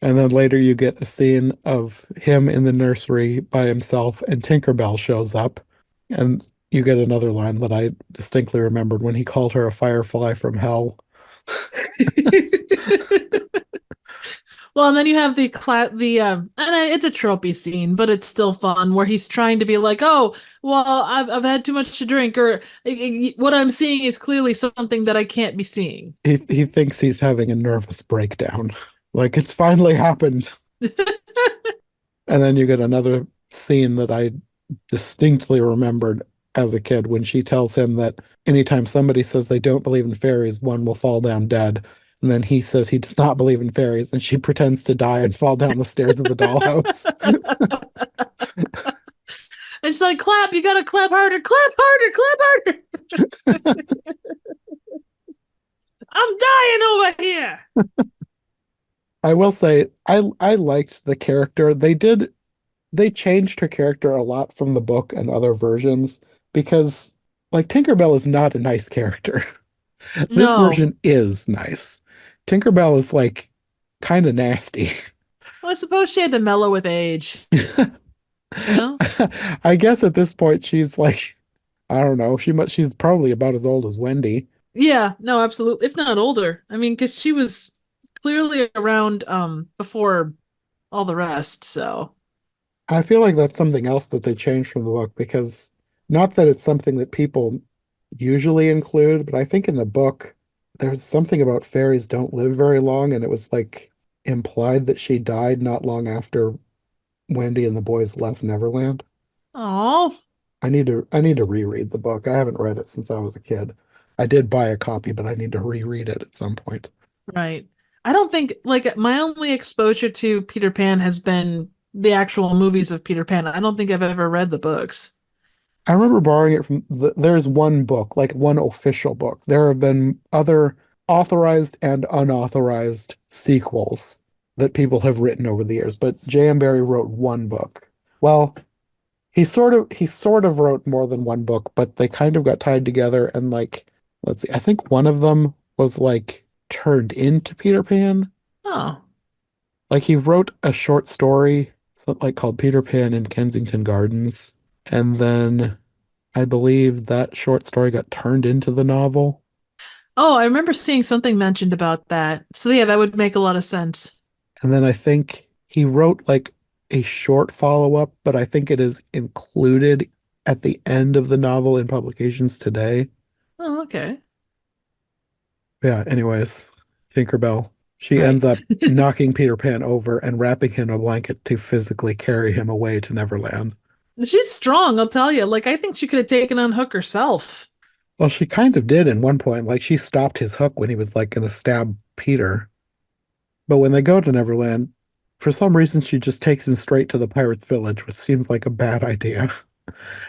And then later you get a scene of him in the nursery by himself, and Tinkerbell shows up. And you get another line that I distinctly remembered when he called her a firefly from hell. Well, and then you have it's a tropey scene, but it's still fun where he's trying to be like, "Oh, well, I've had too much to drink," or what I'm seeing is clearly something that I can't be seeing. He thinks he's having a nervous breakdown. Like it's finally happened. And then you get another scene that I distinctly remembered as a kid when she tells him that anytime somebody says they don't believe in fairies, one will fall down dead. And then he says he does not believe in fairies, and she pretends to die and fall down the stairs of the dollhouse. And she's like, clap, you gotta clap harder, clap harder, clap harder. I'm dying over here. I will say I liked the character. They changed her character a lot from the book and other versions because like Tinkerbell is not a nice character. This No. version is nice. Tinkerbell is like kind of nasty. Well, I suppose she had to mellow with age, you know? I guess at this point she's like I don't know. She's probably about as old as Wendy. Yeah, no, absolutely. If not older. I mean, because she was clearly around before all the rest, so. I feel like that's something else that they changed from the book because not that it's something that people usually include, but I think in the book there's something about fairies don't live very long, and it was like implied that she died not long after Wendy and the boys left Neverland. Oh, I need to reread the book. I haven't read it since I was a kid. I did buy a copy, but I need to reread it at some point. right. I don't think like my only exposure to Peter Pan has been the actual movies of Peter Pan. I don't think I've ever read the books. I remember borrowing it from there's one book, like one official book. There have been other authorized and unauthorized sequels that people have written over the years, but J.M. Barrie wrote one book. Well, he sort of wrote more than one book, but they kind of got tied together and like let's see, I think one of them was like turned into Peter Pan. Oh. Like he wrote a short story, something like called Peter Pan in Kensington Gardens, and then I believe that short story got turned into the novel. Oh, I remember seeing something mentioned about that. So yeah, that would make a lot of sense. And then I think he wrote like a short follow-up, but I think it is included at the end of the novel in publications today. Oh, okay. Yeah, anyways, Tinkerbell. She Right. ends up knocking Peter Pan over and wrapping him in a blanket to physically carry him away to Neverland. She's strong, I'll tell you. Like I think she could have taken on Hook herself. Well, she kind of did in one point. Like she stopped his hook when he was like going to stab Peter. But when they go to Neverland, for some reason, she just takes him straight to the pirates' village, which seems like a bad idea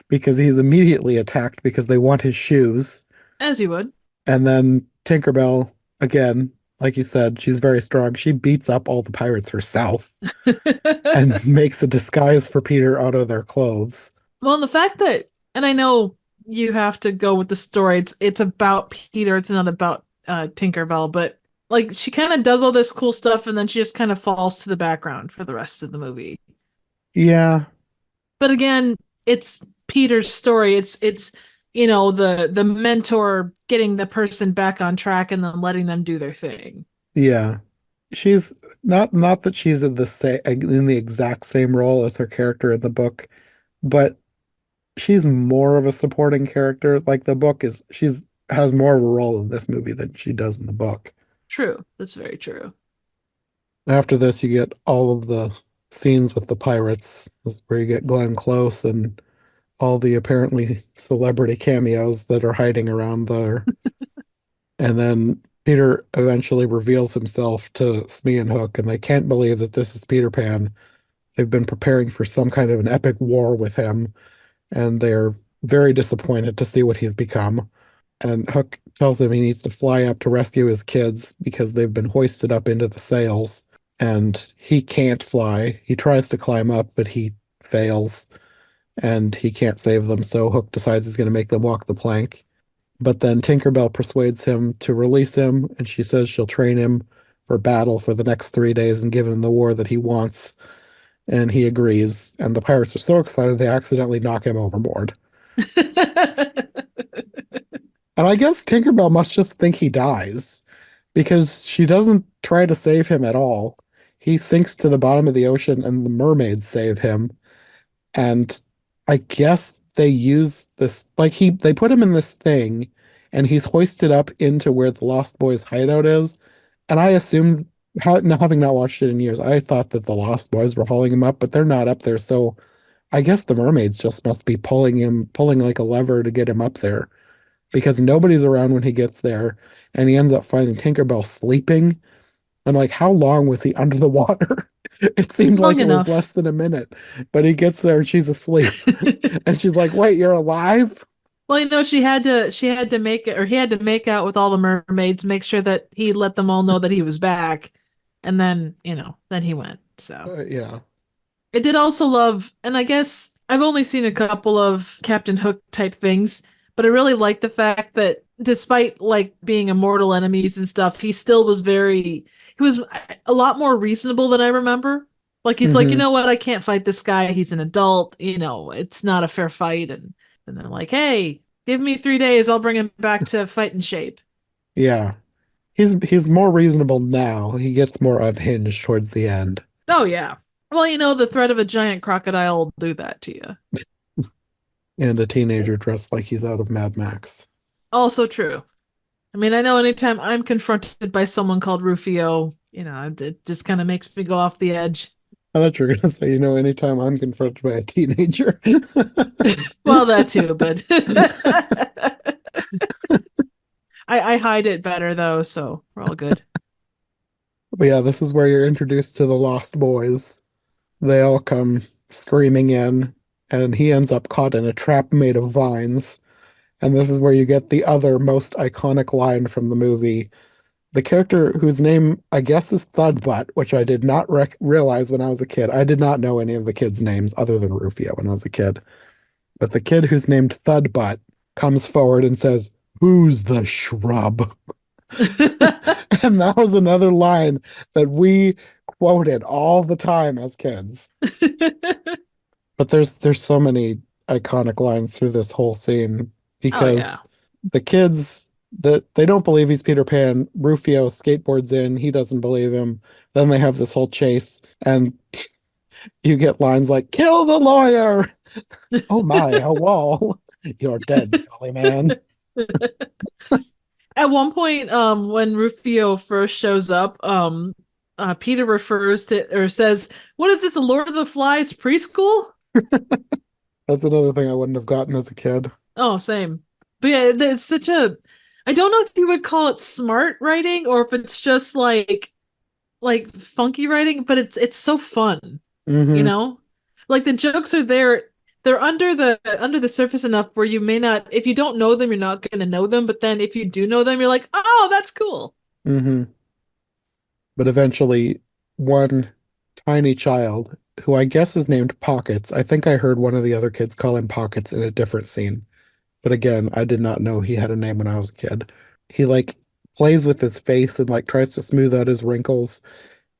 because he's immediately attacked because they want his shoes. As you would. And then Tinkerbell, again, like you said, she's very strong. She beats up all the pirates herself and makes a disguise for Peter out of their clothes. Well, and the fact that, and I know you have to go with the story. It's about Peter. It's not about Tinkerbell, but like she kind of does all this cool stuff, and then she just kind of falls to the background for the rest of the movie. Yeah, But again, it's Peter's story. It's the mentor getting the person back on track and then letting them do their thing. yeah. She's not that she's in the exact same role as her character in the book, but she's more of a supporting character. Like the book is she's has more of a role in this movie than she does in the book. True. That's very true. After this, you get all of the scenes with the pirates, where you get Glenn Close and all the apparently celebrity cameos that are hiding around there. And then Peter eventually reveals himself to Smee and Hook, and they can't believe that this is Peter Pan. They've been preparing for some kind of an epic war with him, and they're very disappointed to see what he's become. And Hook tells him he needs to fly up to rescue his kids because they've been hoisted up into the sails, and he can't fly. He tries to climb up, but he fails, and he can't save them. So Hook decides he's going to make them walk the plank. But then Tinkerbell persuades him to release him, and she says she'll train him for battle for the next 3 days and give him the war that he wants. And he agrees. And the pirates are so excited they accidentally knock him overboard. And I guess Tinkerbell must just think he dies because she doesn't try to save him at all. He sinks to the bottom of the ocean, and the mermaids save him. And I guess they use this they put him in this thing and he's hoisted up into where the Lost Boys hideout is. And I assumed having not watched it in years, I thought that the Lost Boys were hauling him up, but they're not up there. So I guess the mermaids just must be pulling like a lever to get him up there because nobody's around when he gets there. and he ends up finding Tinkerbell sleeping. I'm like, how long was he under the water? It seemed Long like it was enough. less than a minute, but he gets there and she's asleep. And she's like, wait, you're alive? Well, she had to make it, or he had to make out with all the mermaids, make sure that he let them all know that he was back, and then he went. So Yeah. I did also love, and I guess I've only seen a couple of Captain Hook type things, but I really like the fact that despite like being immortal enemies and stuff, he was a lot more reasonable than I remember. Like he's like, you Hmm. know what, I can't fight this guy. He's an adult. It's not a fair fight, and they're like, hey, give me 3 days, I'll bring him back to fighting shape. Yeah. He's more reasonable now. He gets more unhinged towards the end. Oh yeah. Well, the threat of a giant crocodile will do that to you. And a teenager dressed like he's out of Mad Max. Also true. I mean, I know anytime I'm confronted by someone called Rufio, it just kind of makes me go off the edge. I thought you were gonna say, anytime I'm confronted by a teenager. Well, that too, but I hide it better though, so we're all good. But yeah, this is where you're introduced to the Lost Boys. They all come screaming in, and he ends up caught in a trap made of vines. And this is where you get the other most iconic line from the movie. The character whose name I guess is Thudbutt, which I did not realize when I was a kid. I did not know any of the kids' names other than Rufio when I was a kid. But the kid who's named Thudbutt comes forward and says, "Who's the shrub?" And that was another line that we quoted all the time as kids. But there's so many iconic lines through this whole scene Oh yeah. because the kids that they don't believe he's Peter Pan. Rufio skateboards in, he doesn't believe him. Then they have this whole chase, and you get lines like "Kill the lawyer." Oh my, a wall. You're dead, jolly man. At one point, when Rufio first shows up, Peter refers to or says, "What is this, a Lord of the Flies preschool?" That's another thing I wouldn't have gotten as a kid. Oh, same. But yeah, it's such a. I don't know if you would call it smart writing or if it's just like funky writing, but it's so fun, you Hmm. know. Like the jokes are there. They're under the surface enough where you may not, if you don't know them, you're not going to know them. But then if you do know them, you're like, oh, that's cool. Hmm. But eventually, one tiny child, who I guess is named Pockets, I think I heard one of the other kids call him Pockets in a different scene. But again, I did not know he had a name when I was a kid. He like plays with his face and like tries to smooth out his wrinkles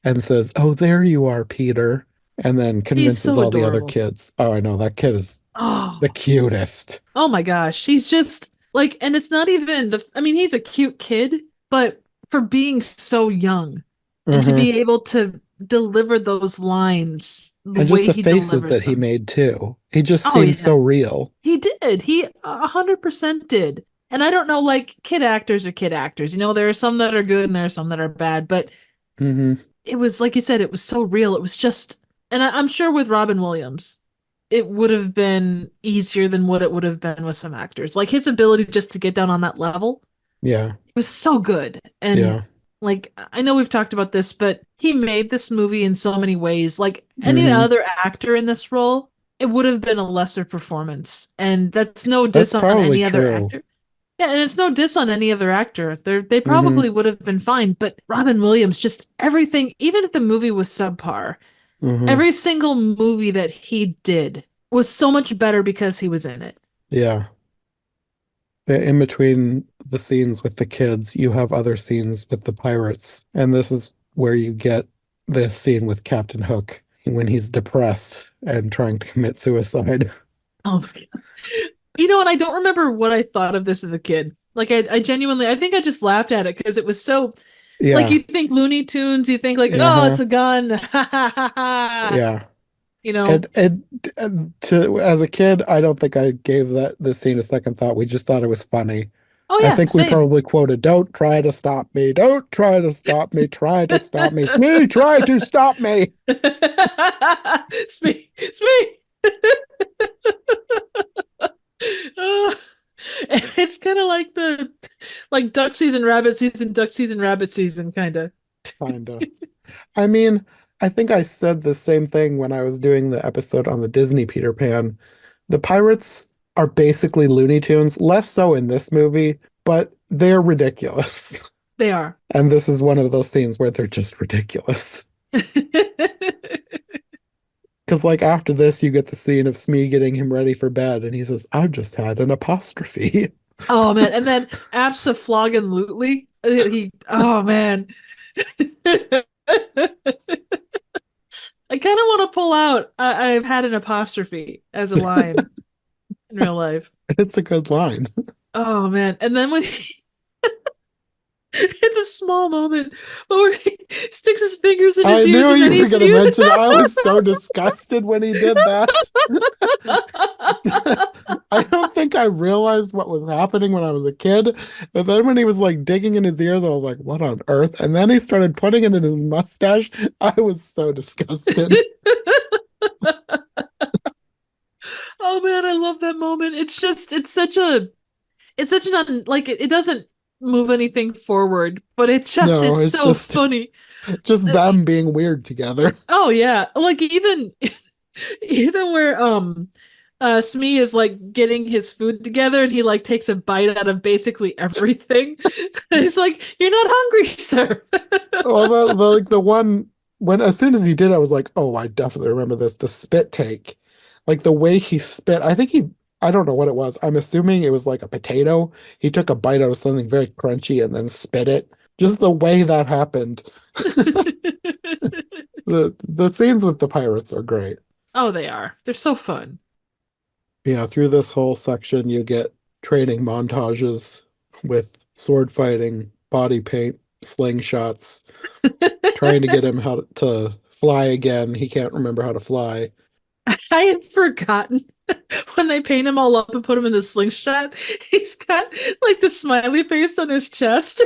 and says, "Oh, there you are, Peter." And then He's convinces so all the other adorable. kids. Oh, I know that kid is Oh, the cutest. oh my gosh. He's just like, and it's not even I mean, he's a cute kid, but for being so young and to Hmm. be able to deliver those lines the And just way the he faces that delivers he them. made too. He just Oh seems yeah. so real. He did. He 100% did. And I don't know, like kid actors are kid actors. There are some that are good and there are some that are bad. But Hmm. it was like you said, it was so real. It was just, and I'm sure with Robin Williams, it would have been easier than what it would have been with some actors. Like his ability just to get down on that level Yeah. was so good. And Yeah. like I know we've talked about this, but he made this movie in so many ways. Like any Hmm. other actor in this role, it would have been a lesser performance. And that's no That's diss on probably any other true. actor. Yeah, and it's no diss on any other actor. They Hmm. probably would have been fine, but Robin Williams, just everything, even if the movie was subpar, Hmm. every single movie that he did was so much better because he was in it. Yeah. In between the scenes with the kids, you have other scenes with the pirates. And this is where you get the scene with Captain Hook when he's depressed and trying to commit suicide. Oh my God. And I don't remember what I thought of this as a kid. Like I genuinely, I think I just laughed at it because it was so, like Yeah. you think Looney Tunes, you think like, oh, Uh-huh. it's a gun. Ha ha ha ha. Yeah. You know? And to as a kid, I don't think I gave that this scene a second thought. We just thought it was funny. Oh I yeah, think we same. probably quoted, "Don't try to stop me. Don't try to stop me. Try to stop me. Smee, try to stop me." Speak, speak. It's kind of like the like duck season, rabbit season kind of. Kinda. I mean, I think I said the same thing when I was doing the episode on the Disney Peter Pan. The pirates are basically Looney Tunes, less so in this movie, but they're ridiculous. They are. And this is one of those scenes where they're just ridiculous. Because, like, after this, you get the scene of Smee getting him ready for bed, and he says, I've just had an apostrophe. Oh man, and then abso-flogging-lutely, oh man. I kind of want to pull out I've had an apostrophe as a line in real life. It's a good line. Oh man. And then when it's a small moment where he sticks his fingers in his I ears knew and you then were he's going to mention that. I was so disgusted when he did that. I don't think I realized what was happening when I was a kid, but then when he was like digging in his ears, I was like, what on earth? And then he started putting it in his mustache. I was so disgusted. Oh man, I love that moment. It's such an like it doesn't move anything forward, but it just No, is it's so just funny. them being weird together. Oh yeah, like even where Smee is like getting his food together and he like takes a bite out of basically everything. He's like, "You're not hungry, sir." Well, the one when as soon as he did, I was like, oh, I definitely remember this. The spit take, like the way he spit. I don't know what it was. I'm assuming it was like a potato. He took a bite out of something very crunchy and then spit it. Just the way that happened. The scenes with the pirates are great. Oh, they are. They're so fun. Yeah, through this whole section, you get training montages with sword fighting, body paint, slingshots, trying to get him how to fly again. He can't remember how to fly. I had forgotten when they paint him all up and put him in the slingshot. He's got like the smiley face on his chest.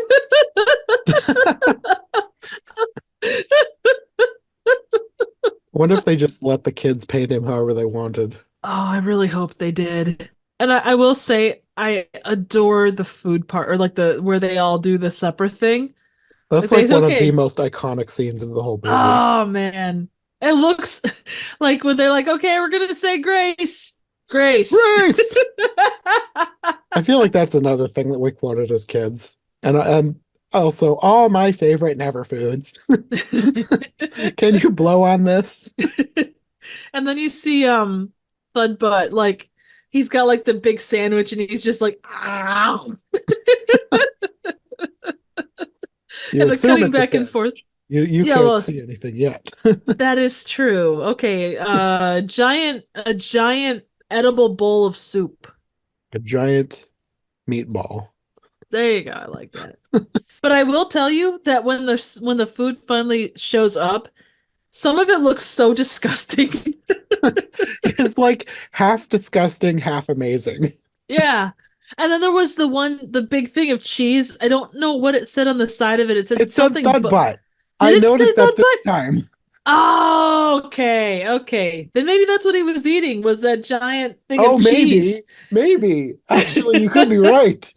What if they just let the kids paint him however they wanted? Oh, I really hope they did. And I will say I adore the food part or like the where they all do the supper thing. Like That's they like say, one of the okay, most iconic scenes of the whole movie. oh man. It looks like when they're like, okay, we're gonna say grace. Grace. Race! I feel like that's another thing that we quoted as kids. And also all my favorite never foods. Can you blow on this? And then you see Thud Butt, like he's got like the big sandwich and he's just like, ow. You And the assume cutting it's a back and sandwich. forth. You Yeah, can't well, see anything yet. that is true. Okay, giant edible bowl of soup. A giant meatball. There you go. I like that. But I will tell you that when the food finally shows up, some of it looks so disgusting. It's like half disgusting, half amazing. Yeah. And then there was the big thing of cheese. I don't know what it said on the side of it. It said It said something, thud but butt. did I it say noticed that thud this butt? time. Oh, okay, okay. Then maybe that's what he was eating was that giant thing Oh, of cheese. maybe. Actually, you could be right.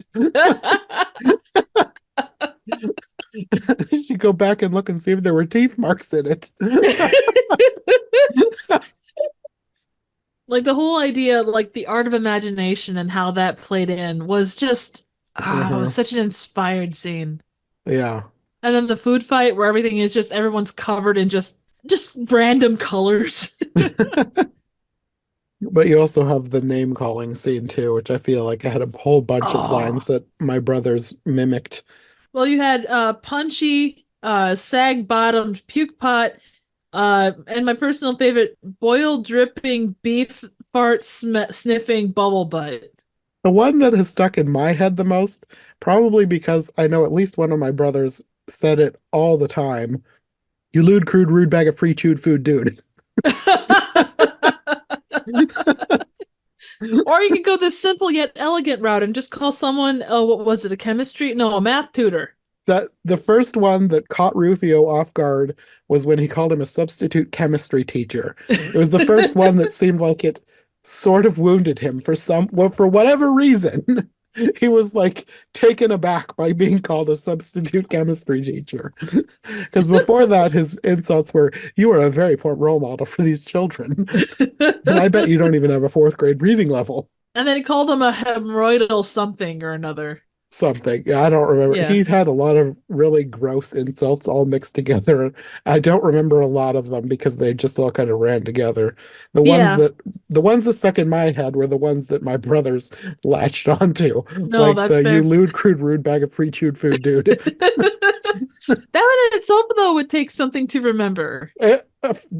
You should go back and look and see if there were teeth marks in it. Like the whole idea, like the art of imagination and how that played in was just it Uh-huh. was such an inspired scene. Yeah. And then the food fight where everything is just everyone's covered in just random colors. But you also have the name calling scene too, which I feel like I had a whole bunch of lines Oh. that my brothers mimicked. Well, you had punchy, sag-bottomed puke pot, and my personal favorite, boiled dripping beef fart sniffing bubble butt. The one that has stuck in my head the most, probably because I know at least one of my brothers said it all the time. You lewd, crude, rude bag of free chewed food, dude. Or you could go this simple yet elegant route and just call someone, oh, what was it, a chemistry? No, a math tutor. That the first one that caught Rufio off guard was when he called him a substitute chemistry teacher. It was the first one that seemed like it sort of wounded him for whatever reason. He was like taken aback by being called a substitute chemistry teacher. Because before that, his insults were, "You are a very poor role model for these children." And I bet you don't even have a fourth grade reading level. And then he called him a hemorrhoidal something or another. Something. I don't remember. Yeah. He's had a lot of really gross insults all mixed together. I don't remember a lot of them because they just all kind of ran together. The ones Yeah. that the ones that stuck in my head were the ones that my brothers latched onto. No, Like that's the "you fair. lewd, crude, rude bag of free chewed food, dude." That one in itself, though, would take something to remember. Eh,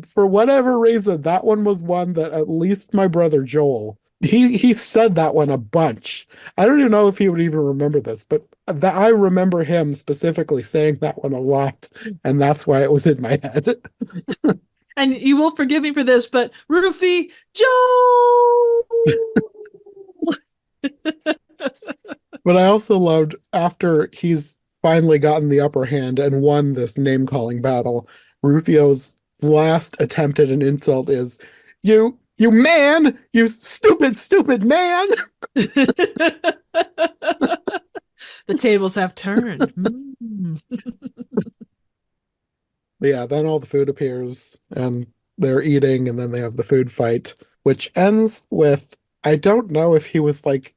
for whatever reason, that one was one that at least my brother Joel, he said that one a bunch. I don't even know if he would even remember this, but that I remember him specifically saying that one a lot, and that's why it was in my head. And you will forgive me for this, but Rufy Joe. But I also loved after he's finally gotten the upper hand and won this name calling battle, Rufio's last attempt at an insult is, you man, you stupid, stupid man." The tables have turned. Mm. Yeah, then all the food appears and they're eating, and then they have the food fight, which ends with, I don't know if he was like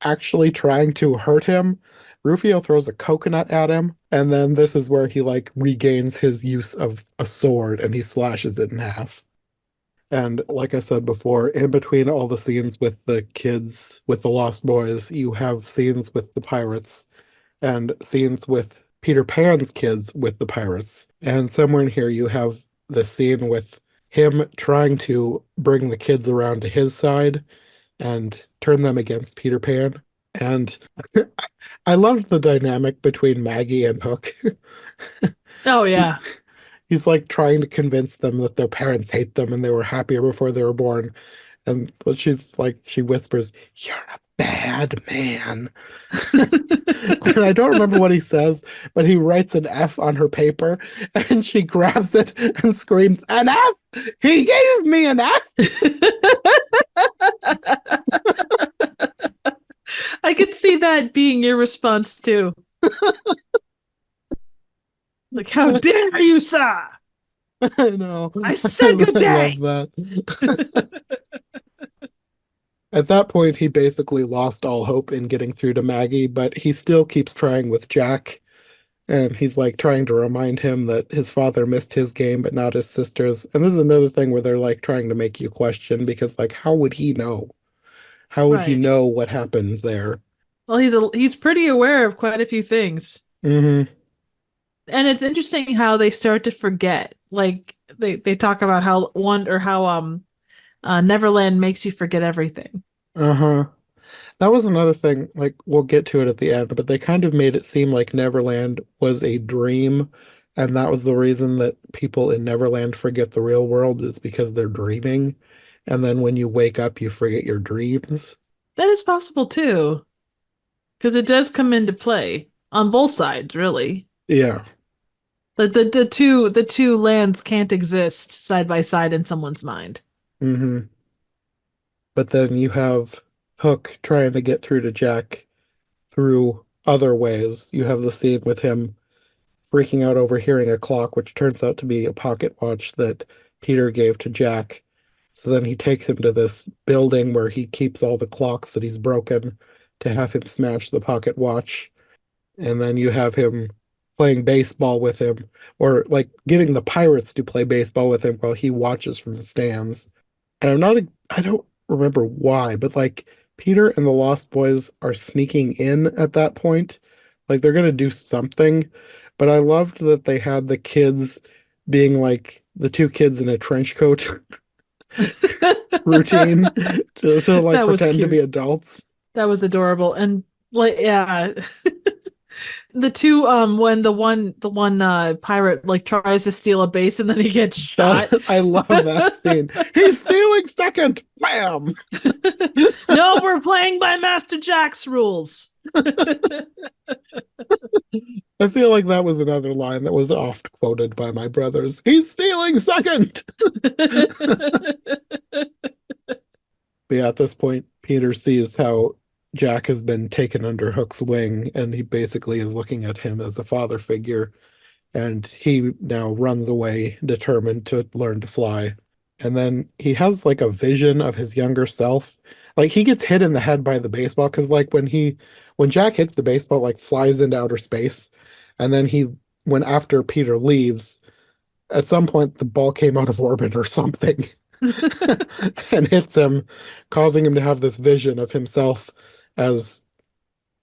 actually trying to hurt him. Rufio throws a coconut at him, and then this is where he like regains his use of a sword and he slashes it in half. And like I said before, in between all the scenes with the kids, with the Lost Boys, you have scenes with the pirates and scenes with Peter Pan's kids with the pirates. And somewhere in here, you have the scene with him trying to bring the kids around to his side and turn them against Peter Pan. And I loved the dynamic between Maggie and Hook. Oh yeah. He's like trying to convince them that their parents hate them and they were happier before they were born. And she's like, she whispers, "You're a bad man." And I don't remember what he says, but he writes an F on her paper and she grabs it and screams, "An F! He gave me an F!" I could see that being your response too. Like, how dare you, sir? I know. I said good day. I love that. At that point, he basically lost all hope in getting through to Maggie, but he still keeps trying with Jack. And he's like trying to remind him that his father missed his game, but not his sister's. And this is another thing where they're like trying to make you question because, like, how would he know? How would he Right. know what happened there? Well, he's pretty aware of quite a few things. Mm-hmm. And it's interesting how they start to forget. Like they talk about how Neverland makes you forget everything. Uh-huh. That was another thing, like we'll get to it at the end, but they kind of made it seem like Neverland was a dream, and that was the reason that people in Neverland forget the real world is because they're dreaming. And then when you wake up, you forget your dreams. That is possible too, because it does come into play on both sides, really. Yeah. The two lands can't exist side by side in someone's mind. Mm-hmm. But then you have Hook trying to get through to Jack through other ways. You have the scene with him freaking out over hearing a clock, which turns out to be a pocket watch that Peter gave to Jack. So then he takes him to this building where he keeps all the clocks that he's broken to have him smash the pocket watch. And then you have him playing baseball with him, or like getting the pirates to play baseball with him while he watches from the stands. And I don't remember why, but like Peter and the Lost Boys are sneaking in at that point. Like they're gonna do something. But I loved that they had the kids being like the two kids in a trench coat routine to like That was pretend to cute. be adults. That was adorable. And like yeah. The two when the one pirate like tries to steal a base and then he gets shot. I love that scene. He's stealing second. Bam. No, we're playing by Master Jack's rules. I feel like that was another line that was oft quoted by my brothers. He's stealing second. But yeah, at this point, Peter sees how Jack has been taken under Hook's wing, and he basically is looking at him as a father figure. And he now runs away, determined to learn to fly. And then he has like a vision of his younger self. Like he gets hit in the head by the baseball because like when Jack hits the baseball, like flies into outer space, and then when after Peter leaves, at some point the ball came out of orbit or something and hits him, causing him to have this vision of himself as,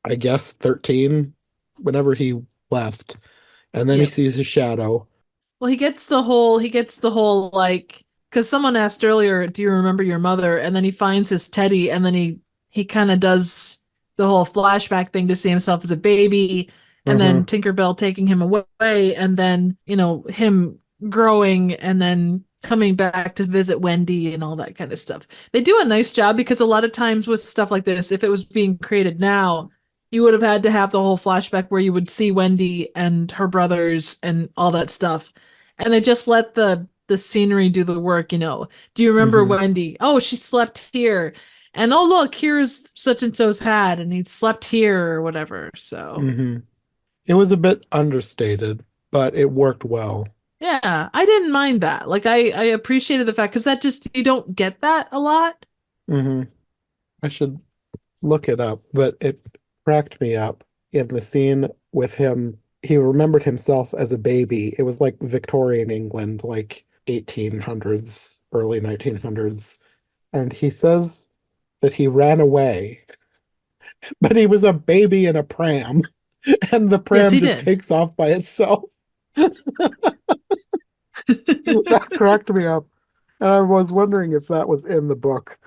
I guess, 13 whenever he left. And then he Yep. sees his shadow. Well, he gets the whole like, because someone asked earlier, do you remember your mother? And then he finds his teddy, and then he kind of does the whole flashback thing to see himself as a baby, and then Hmm. Tinkerbell taking him away, and then, him growing and then coming back to visit Wendy and all that kind of stuff. They do a nice job because a lot of times with stuff like this, if it was being created now, you would have had to have the whole flashback where you would see Wendy and her brothers and all that stuff. And they just let the scenery do the work. Do you remember Hmm. Wendy? Oh, she slept here. And oh look, here's such and so's hat and he slept here or whatever. So Hmm. It was a bit understated, but it worked well. yeah, I didn't mind that. Like I appreciated the fact because that just you don't get that a lot. Hmm. I should look it up, but it cracked me up in the scene with him. He remembered himself as a baby. It was like Victorian England, like 1800s, early 1900s. And he says that he ran away, but he was a baby in a pram, and the Yes, pram he just did. takes off by itself. That cracked me up. And I was wondering if that was in the book.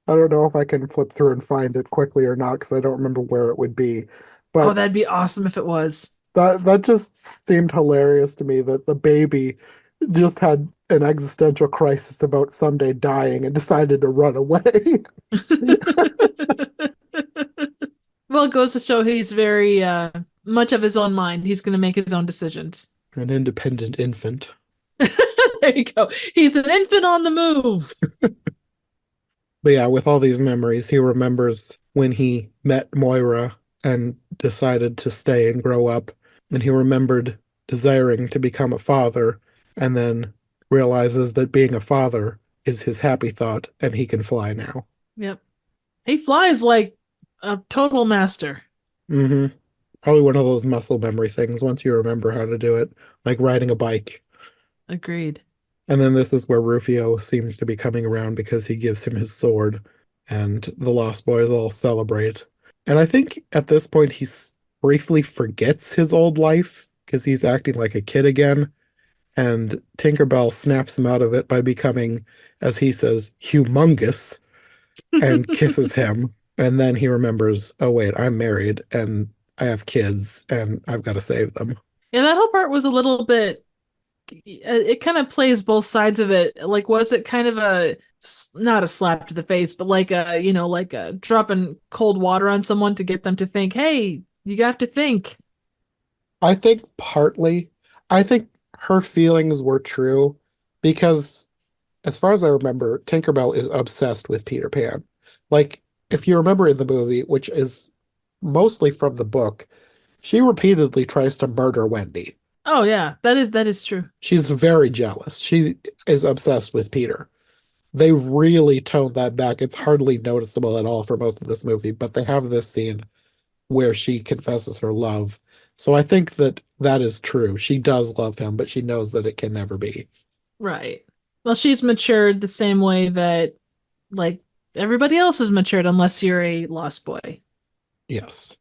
I don't know if I can flip through and find it quickly or not because I don't remember where it would be. Oh, But that'd be awesome if it was. that just seemed hilarious to me that the baby just had an existential crisis about someday dying and decided to run away. Well, it goes to show he's very much of his own mind. He's going to make his own decisions. An independent infant. There you go. He's an infant on the move. But yeah, with all these memories, he remembers when he met Moira and decided to stay and grow up. And he remembered desiring to become a father, and then realizes that being a father is his happy thought and he can fly now. Yep. He flies like a total master. Hmm. Probably one of those muscle memory things once you remember how to do it, like riding a bike. Agreed. And then this is where Rufio seems to be coming around because he gives him his sword, and the Lost Boys all celebrate. And I think at this point briefly forgets his old life because he's acting like a kid again. And Tinkerbell snaps him out of it by becoming, as he says, humongous and kisses him. And then he remembers, oh, wait, I'm married and I have kids and I've got to save them. Yeah, that whole part was a little bit. It kind of plays both sides of it. Like, was it kind of not a slap to the face, but like like a dropping cold water on someone to get them to think, hey, you have to think. I think partly, I think her feelings were true because, as far as I remember, Tinkerbell is obsessed with Peter Pan. Like, if you remember in the movie, which is mostly from the book, she repeatedly tries to murder Wendy. Oh yeah, that is true. She's very jealous. She is obsessed with Peter. They really toned that back. It's hardly noticeable at all for most of this movie, but they have this scene where she confesses her love. So I think that that is true. She does love him, but she knows that it can never be. Right. Well, she's matured the same way that like everybody else is matured, unless you're a lost boy. Yes.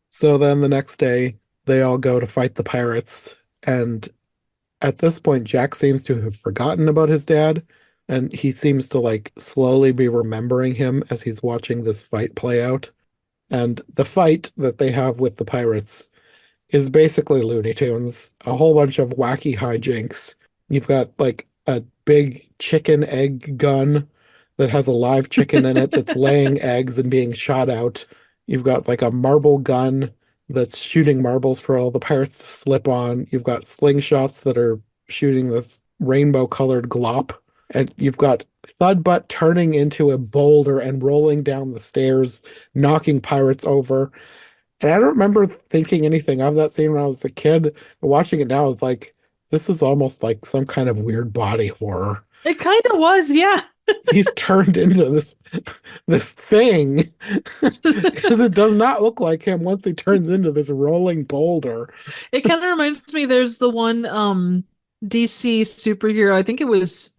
So then the next day, they all go to fight the pirates. And at this point, Jack seems to have forgotten about his dad. And he seems to like slowly be remembering him as he's watching this fight play out. And the fight that they have with the pirates is basically Looney Tunes, a whole bunch of wacky hijinks. You've got like a big chicken egg gun that has a live chicken in it that's laying eggs and being shot out. You've got like a marble gun that's shooting marbles for all the pirates to slip on. You've got slingshots that are shooting this rainbow colored glop. And you've got Thudbutt turning into a boulder and rolling down the stairs, knocking pirates over. And I don't remember thinking anything of that scene when I was a kid. But watching it now, I was like, this is almost like some kind of weird body horror. It kind of was, yeah. He's turned into this thing because it does not look like him once he turns into this rolling boulder. It kind of reminds me, there's the one DC superhero, I think it was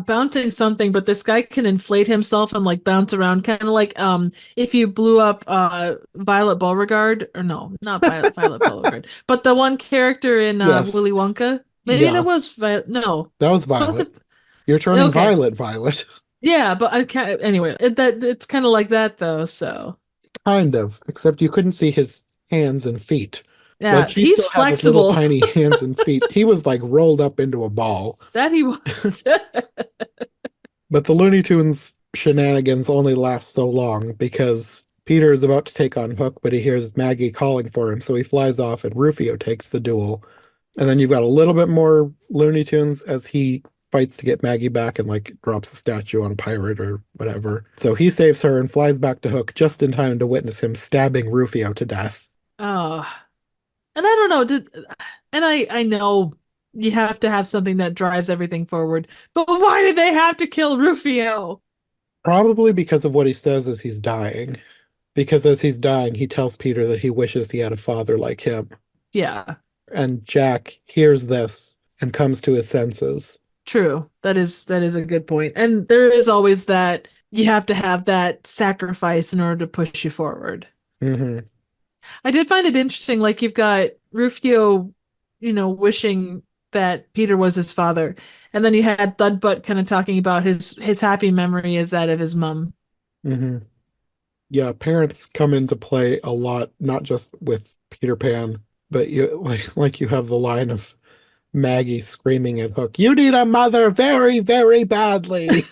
bouncing something, but this guy can inflate himself and like bounce around, kind of like if you blew up Violet Beauregard, or no, not Violet Beauregard, but the one character in Yes. Willy Wonka. Maybe Yeah, that was no. that was Was Violet. it? You're turning Okay. violet, Violet. Yeah, but I can't anyway. That it's kind of like that though, so Kind of, except you couldn't see his hands and feet. Like yeah, he he's still had his little flexible. tiny hands and feet. He was like rolled up into a ball. That he was. But the Looney Tunes shenanigans only last so long because Peter is about to take on Hook, but he hears Maggie calling for him, so he flies off and Rufio takes the duel. And then you've got a little bit more Looney Tunes as he fights to get Maggie back and like drops a statue on a pirate or whatever. So he saves her and flies back to Hook just in time to witness him stabbing Rufio to death. Oh, and I don't know, and I know you have to have something that drives everything forward, but why did they have to kill Rufio? Probably because of what he says as he's dying. Because as he's dying, he tells Peter that he wishes he had a father like him. Yeah, And Jack hears this and comes to his senses. true. That is a good point. And there is always that you have to have that sacrifice in order to push you forward. Hmm. I did find it interesting, like you've got Rufio, wishing that Peter was his father, and then you had Thudbutt kind of talking about his happy memory is that of his mom. Hmm. Yeah, parents come into play a lot, not just with Peter Pan, but you like you have the line of Maggie screaming at Hook, "You need a mother very, very badly."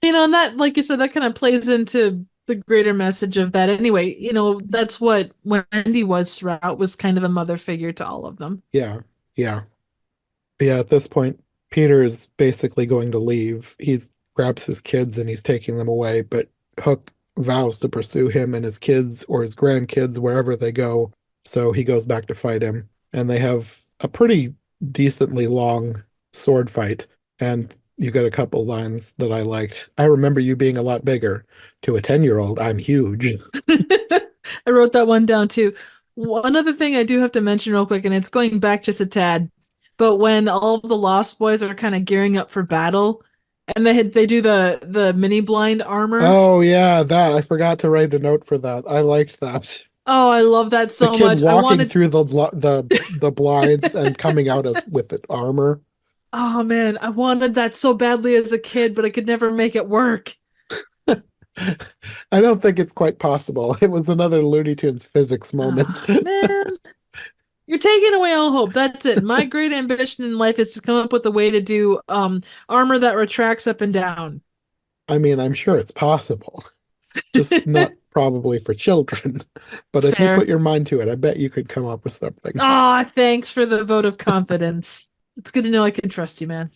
And that, like you said, that kind of plays into the greater message of that anyway. That's what Wendy was throughout, was kind of a mother figure to all of them. Yeah, yeah. Yeah, at this point, Peter is basically going to leave. He's grabs his kids and he's taking them away, but Hook vows to pursue him and his kids or his grandkids wherever they go. So he goes back to fight him, and they have a pretty decently long sword fight. And you get a couple lines that I liked. I remember you being a lot bigger. To a 10-year-old, I'm huge. I wrote that one down too. One other thing I do have to mention real quick, and it's going back just a tad, but when all of the Lost Boys are kind of gearing up for battle, and they do the mini blind armor. Oh yeah, that I forgot to write a note for that. I liked that. Oh, I love that The so kid much. I walking wanted. through the blinds and coming out as with the armor. Oh man, I wanted that so badly as a kid, but I could never make it work. I don't think it's quite possible. It was another Looney Tunes physics moment. Ah, man, you're taking away all hope. That's it. My great ambition in life is to come up with a way to do armor that retracts up and down. I mean, I'm sure it's possible, just not probably for children. But if you put Fair. your mind to it, I bet you could come up with something. Ah, thanks for the vote of confidence. It's good to know I can trust you, man.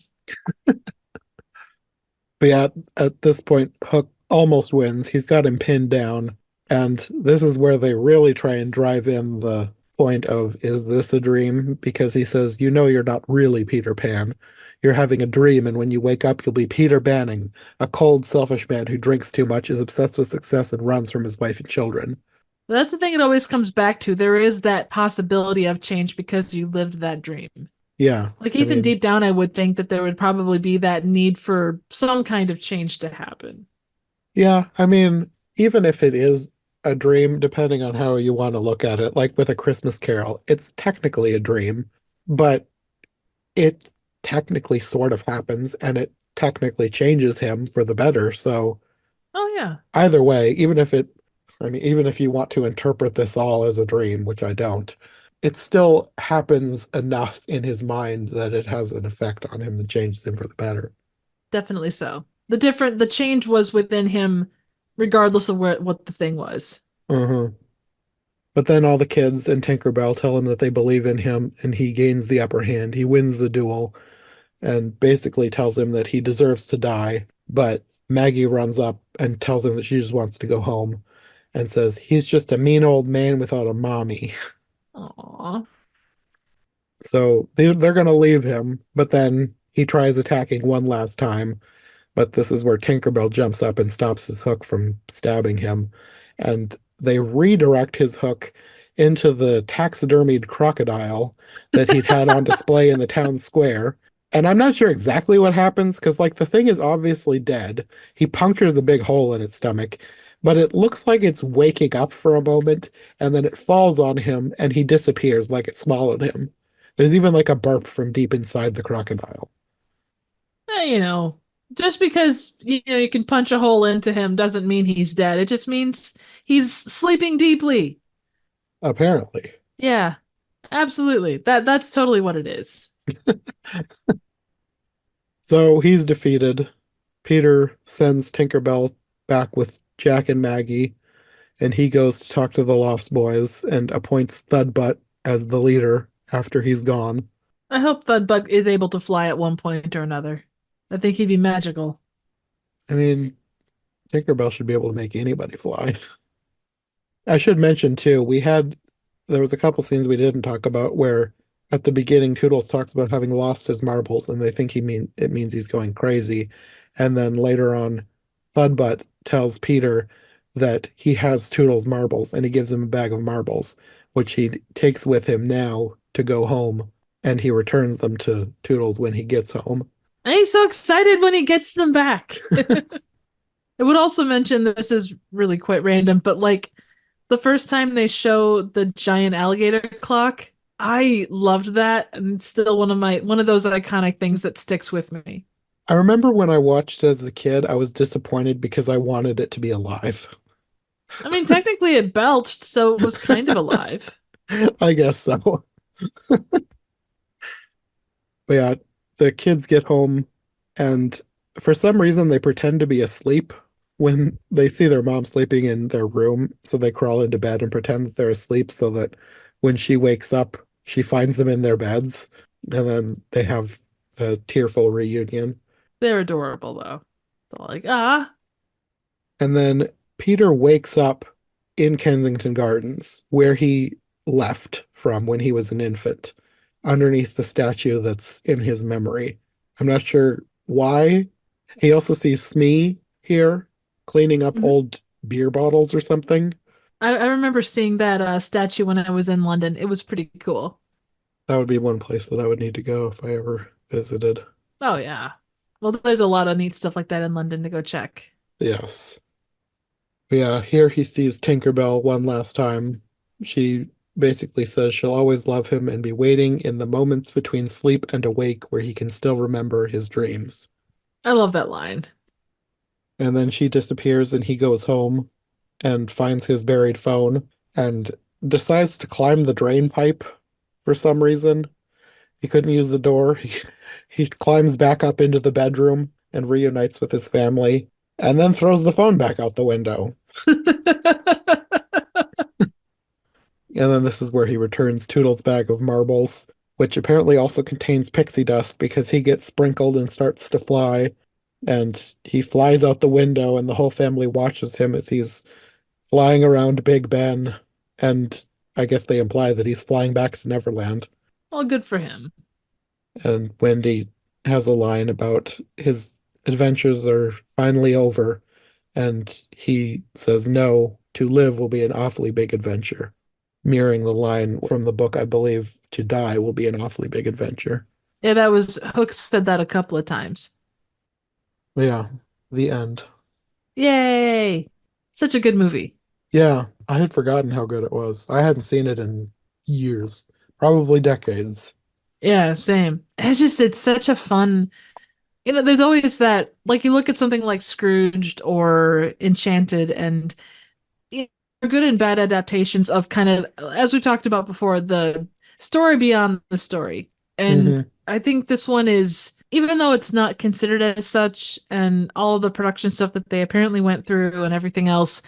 But yeah, at this point, Hook almost wins. He's got him pinned down. And this is where they really try and drive in the point of, is this a dream? Because he says, you know, you're not really Peter Pan. You're having a dream, and when you wake up, you'll be Peter Banning, a cold, selfish man who drinks too much, is obsessed with success, and runs from his wife and children. That's the thing it always comes back to. There is that possibility of change because you lived that dream. Yeah, Like I even mean, deep down, I would think that there would probably be that need for some kind of change to happen. yeah, I mean, even if it is a dream, depending on how you want to look at it, like with A Christmas Carol, it's technically a dream, but it technically sort of happens and it technically changes him for the better. So Oh yeah, either way, I mean, even if you want to interpret this all as a dream, which I don't, it still happens enough in his mind that it has an effect on him that changes him for the better. definitely so. The change was within him, regardless of what the thing was. Uh-huh. But then all the kids and Tinkerbell tell him that they believe in him and he gains the upper hand. He wins the duel. and basically tells him that he deserves to die. But Maggie runs up and tells him that she just wants to go home and says he's just a mean old man without a mommy. Aw. So they're going to leave him, but then he tries attacking one last time. But this is where Tinkerbell jumps up and stops his hook from stabbing him. And they redirect his hook into the taxidermied crocodile that he'd had on display in the town square. And I'm not sure exactly what happens because, like, the thing is obviously dead. He punctures a big hole in its stomach, but it looks like it's waking up for a moment and then it falls on him and he disappears like it swallowed him. There's even like a burp from deep inside the crocodile. You know, just because you can punch a hole into him doesn't mean he's dead. It just means he's sleeping deeply. Apparently. Yeah, absolutely. That's totally what it is. So he's defeated. Peter sends Tinkerbell back with Jack and Maggie, and he goes to talk to the Lost Boys and appoints Thudbutt as the leader after he's gone. I hope Thudbug is able to fly at one point or another. I think he'd be magical. I mean, Tinkerbell should be able to make anybody fly. I should mention too, there was a couple scenes we didn't talk about where at the beginning Toodles talks about having lost his marbles and they think it means he's going crazy. And then later on, Thudbutt tells Peter that he has Toodles' marbles and he gives him a bag of marbles, which he takes with him now to go home, and he returns them to Toodles when he gets home. And he's so excited when he gets them back. I would also mention this is really quite random, but like the first time they show the giant alligator clock, I loved that, and it's still one of those iconic things that sticks with me. I remember when I watched it as a kid, I was disappointed because I wanted it to be alive. I mean, technically it belched, so it was kind of alive. I guess so. But yeah, the kids get home and for some reason they pretend to be asleep when they see their mom sleeping in their room. So they crawl into bed and pretend that they're asleep so that when she wakes up, she finds them in their beds. And then they have a tearful reunion. They're adorable though. They're like, ah. And then Peter wakes up in Kensington Gardens, where he left from when he was an infant, underneath the statue that's in his memory. I'm not sure why. He also sees Smee here cleaning up Mhm. old beer bottles or something. I remember seeing that statue when I was in London. It was pretty cool. That would be one place that I would need to go if I ever visited. Oh yeah. Well, there's a lot of neat stuff like that in London to go check. Yes. But yeah, here he sees Tinkerbell one last time. She basically says she'll always love him and be waiting in the moments between sleep and awake where he can still remember his dreams. I love that line. And then she disappears and he goes home and finds his buried phone and decides to climb the drain pipe for some reason. He couldn't use the door. He climbs back up into the bedroom and reunites with his family and then throws the phone back out the window. And then this is where he returns Toodle's bag of marbles, which apparently also contains pixie dust because he gets sprinkled and starts to fly. And he flies out the window, and the whole family watches him as he's flying around Big Ben. And I guess they imply that he's flying back to Neverland. Well, good for him. And Wendy has a line about his adventures are finally over. And he says, no, to live will be an awfully big adventure. Mirroring the line from the book, I believe, to die will be an awfully big adventure. Yeah, that was Hook said that a couple of times. Yeah, the end. Yay! Such a good movie. Yeah, I had forgotten how good it was. I hadn't seen it in years, probably decades. Yeah, same. It's such a fun, there's always that, like you look at something like Scrooged or Enchanted, and good and bad adaptations of kind of, as we talked about before, the story beyond the story. And Hmm. I think this one is, even though it's not considered as such, and all of the production stuff that they apparently went through and everything else,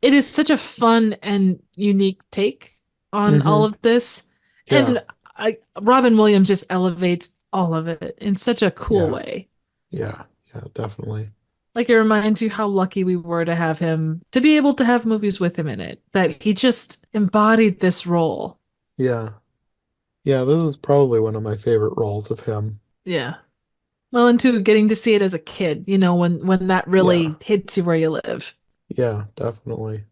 it is such a fun and unique take on all Hmm. of this. Yeah. And Robin Williams just elevates all of it in such a cool Yeah, way. yeah, yeah, definitely. Like it reminds you how lucky we were to have him, to be able to have movies with him in it, that he just embodied this role. Yeah. Yeah, this is probably one of my favorite roles of him. Yeah. Well, and too, getting to see it as a kid, when that Yeah. really hits you where you live. Yeah, definitely.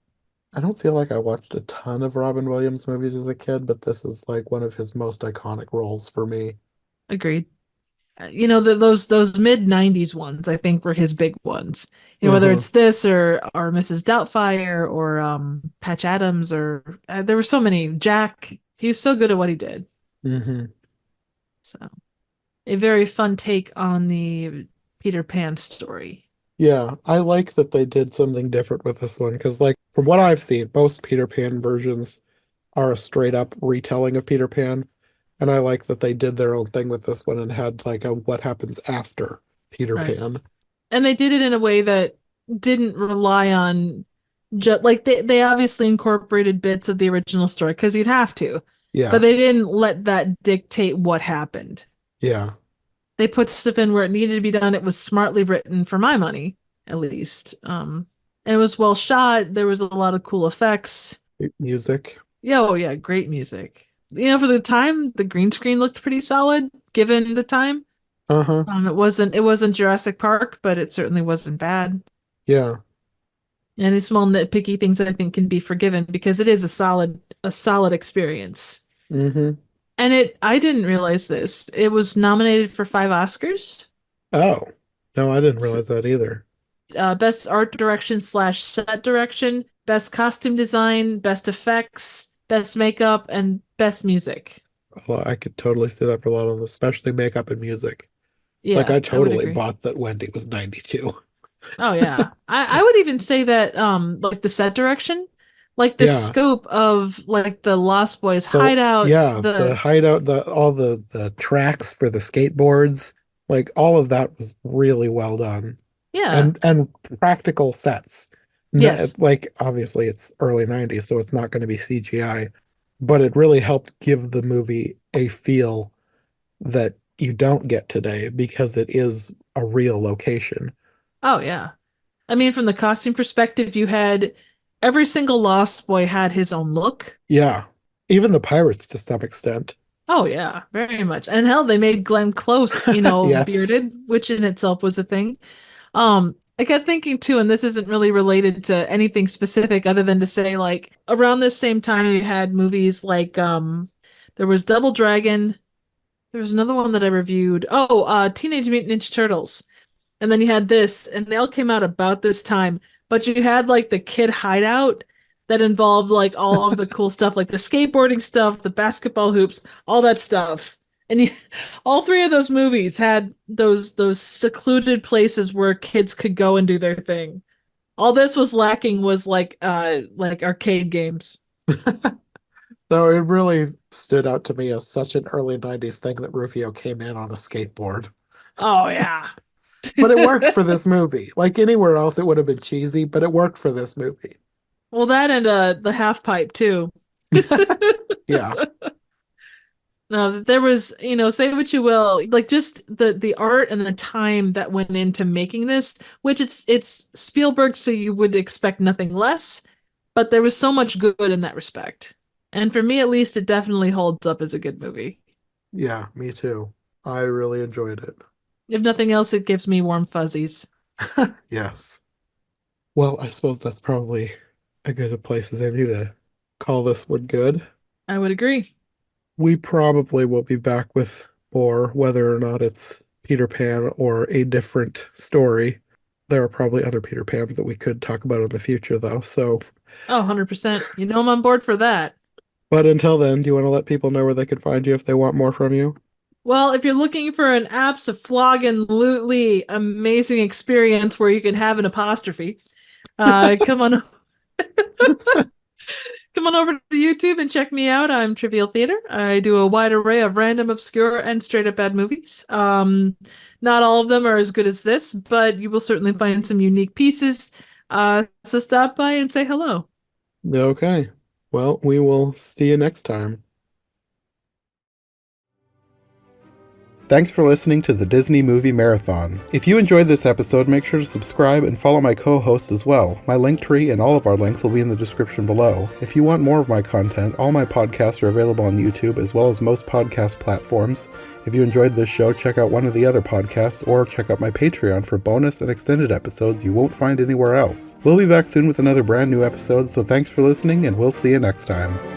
I don't feel like I watched a ton of Robin Williams movies as a kid, but this is like one of his most iconic roles for me. Agreed. Those mid '90s ones, I think, were his big ones. Whether Uh-huh. it's this or Mrs. Doubtfire or Patch Adams or there were so many. Jack, he was so good at what he did. Hmm. So, a very fun take on the Peter Pan story. Yeah, I like that they did something different with this one because, like, from what I've seen, most Peter Pan versions are a straight up retelling of Peter Pan. And I like that they did their own thing with this one and had like a what happens after Peter Right. Pan. And they did it in a way that didn't rely on just like they obviously incorporated bits of the original story because you'd have to, but Yeah, they didn't let that dictate what happened. yeah. They put stuff in where it needed to be done. It was smartly written for my money, at least. And it was well shot. There was a lot of cool effects. Music. Yeah, oh yeah, great music. For the time, the green screen looked pretty solid given the time. Uh-huh. It wasn't Jurassic Park, but it certainly wasn't bad. Yeah. Any small nitpicky things I think can be forgiven because it is a solid experience. Hmm. And I didn't realize this. It was nominated for 5 Oscars. Oh. No, I didn't realize that either. Best art direction slash set direction, best costume design, best effects, best makeup, and best music. Well, I could totally see that for a lot of them, especially makeup and music. Like Yeah, I I would totally agree. bought that Wendy was 92. Oh yeah. I would even say that like the set direction, like the Yeah. scope of like the Lost Boys The hideout, yeah, the the hideout, the all the tracks for the skateboards, like all of that was really well done. yeah. And practical sets. Yes. Like obviously it's early 90s, so it's not going to be CGI, but it really helped give the movie a feel that you don't get today because it is a real location. Oh yeah. I mean from the costume perspective, you had every single Lost Boy had his own look. Yeah. Even the pirates to some extent. Oh yeah, very much. And hell, they made Glenn Close, Yes. bearded, which in itself was a thing. I kept thinking too, and this isn't really related to anything specific other than to say like around this same time you had movies like there was Double Dragon, there was another one that I reviewed. Oh, Teenage Mutant Ninja Turtles. And then you had this, and they all came out about this time. But you had like the kid hideout that involved like all of the cool stuff, like the skateboarding stuff, the basketball hoops, all that stuff. And all three of those movies had those secluded places where kids could go and do their thing. All this was lacking was like arcade games. So it really stood out to me as such an early 90s thing that Rufio came in on a skateboard. Oh yeah. But it worked for this movie. Like anywhere else, it would have been cheesy, but it worked for this movie. Well, that and the half pipe too. Yeah. No, there was, say what you will, like just the art and the time that went into making this, which it's Spielberg, so you would expect nothing less, but there was so much good in that respect. And for me at least, it definitely holds up as a good movie. Yeah, me too. I really enjoyed it. If nothing else, it gives me warm fuzzies. Yes. Well, I suppose that's probably a good place as any to call this one good. I would agree. We probably will be back with more, whether or not it's Peter Pan or a different story. There are probably other Peter Pans that we could talk about in the future, though. So, Oh, 100%. I'm on board for that. but until then, do you want to let people know where they can find you if they want more from you? Well, if you're looking for an absolutely amazing experience where you can have an apostrophe, come on come on over to YouTube and check me out. I'm Trivial Theater. I do a wide array of random, obscure, and straight up bad movies. Not all of them are as good as this, but you will certainly find some unique pieces. So stop by and say hello. Okay. Well, we will see you next time. Thanks for listening to the Disney Movie Marathon. If you enjoyed this episode, make sure to subscribe and follow my co-host as well. My Linktree and all of our links will be in the description below. If you want more of my content, all my podcasts are available on YouTube as well as most podcast platforms. If you enjoyed this show, check out one of the other podcasts or check out my Patreon for bonus and extended episodes you won't find anywhere else. We'll be back soon with another brand new episode, so thanks for listening and we'll see you next time.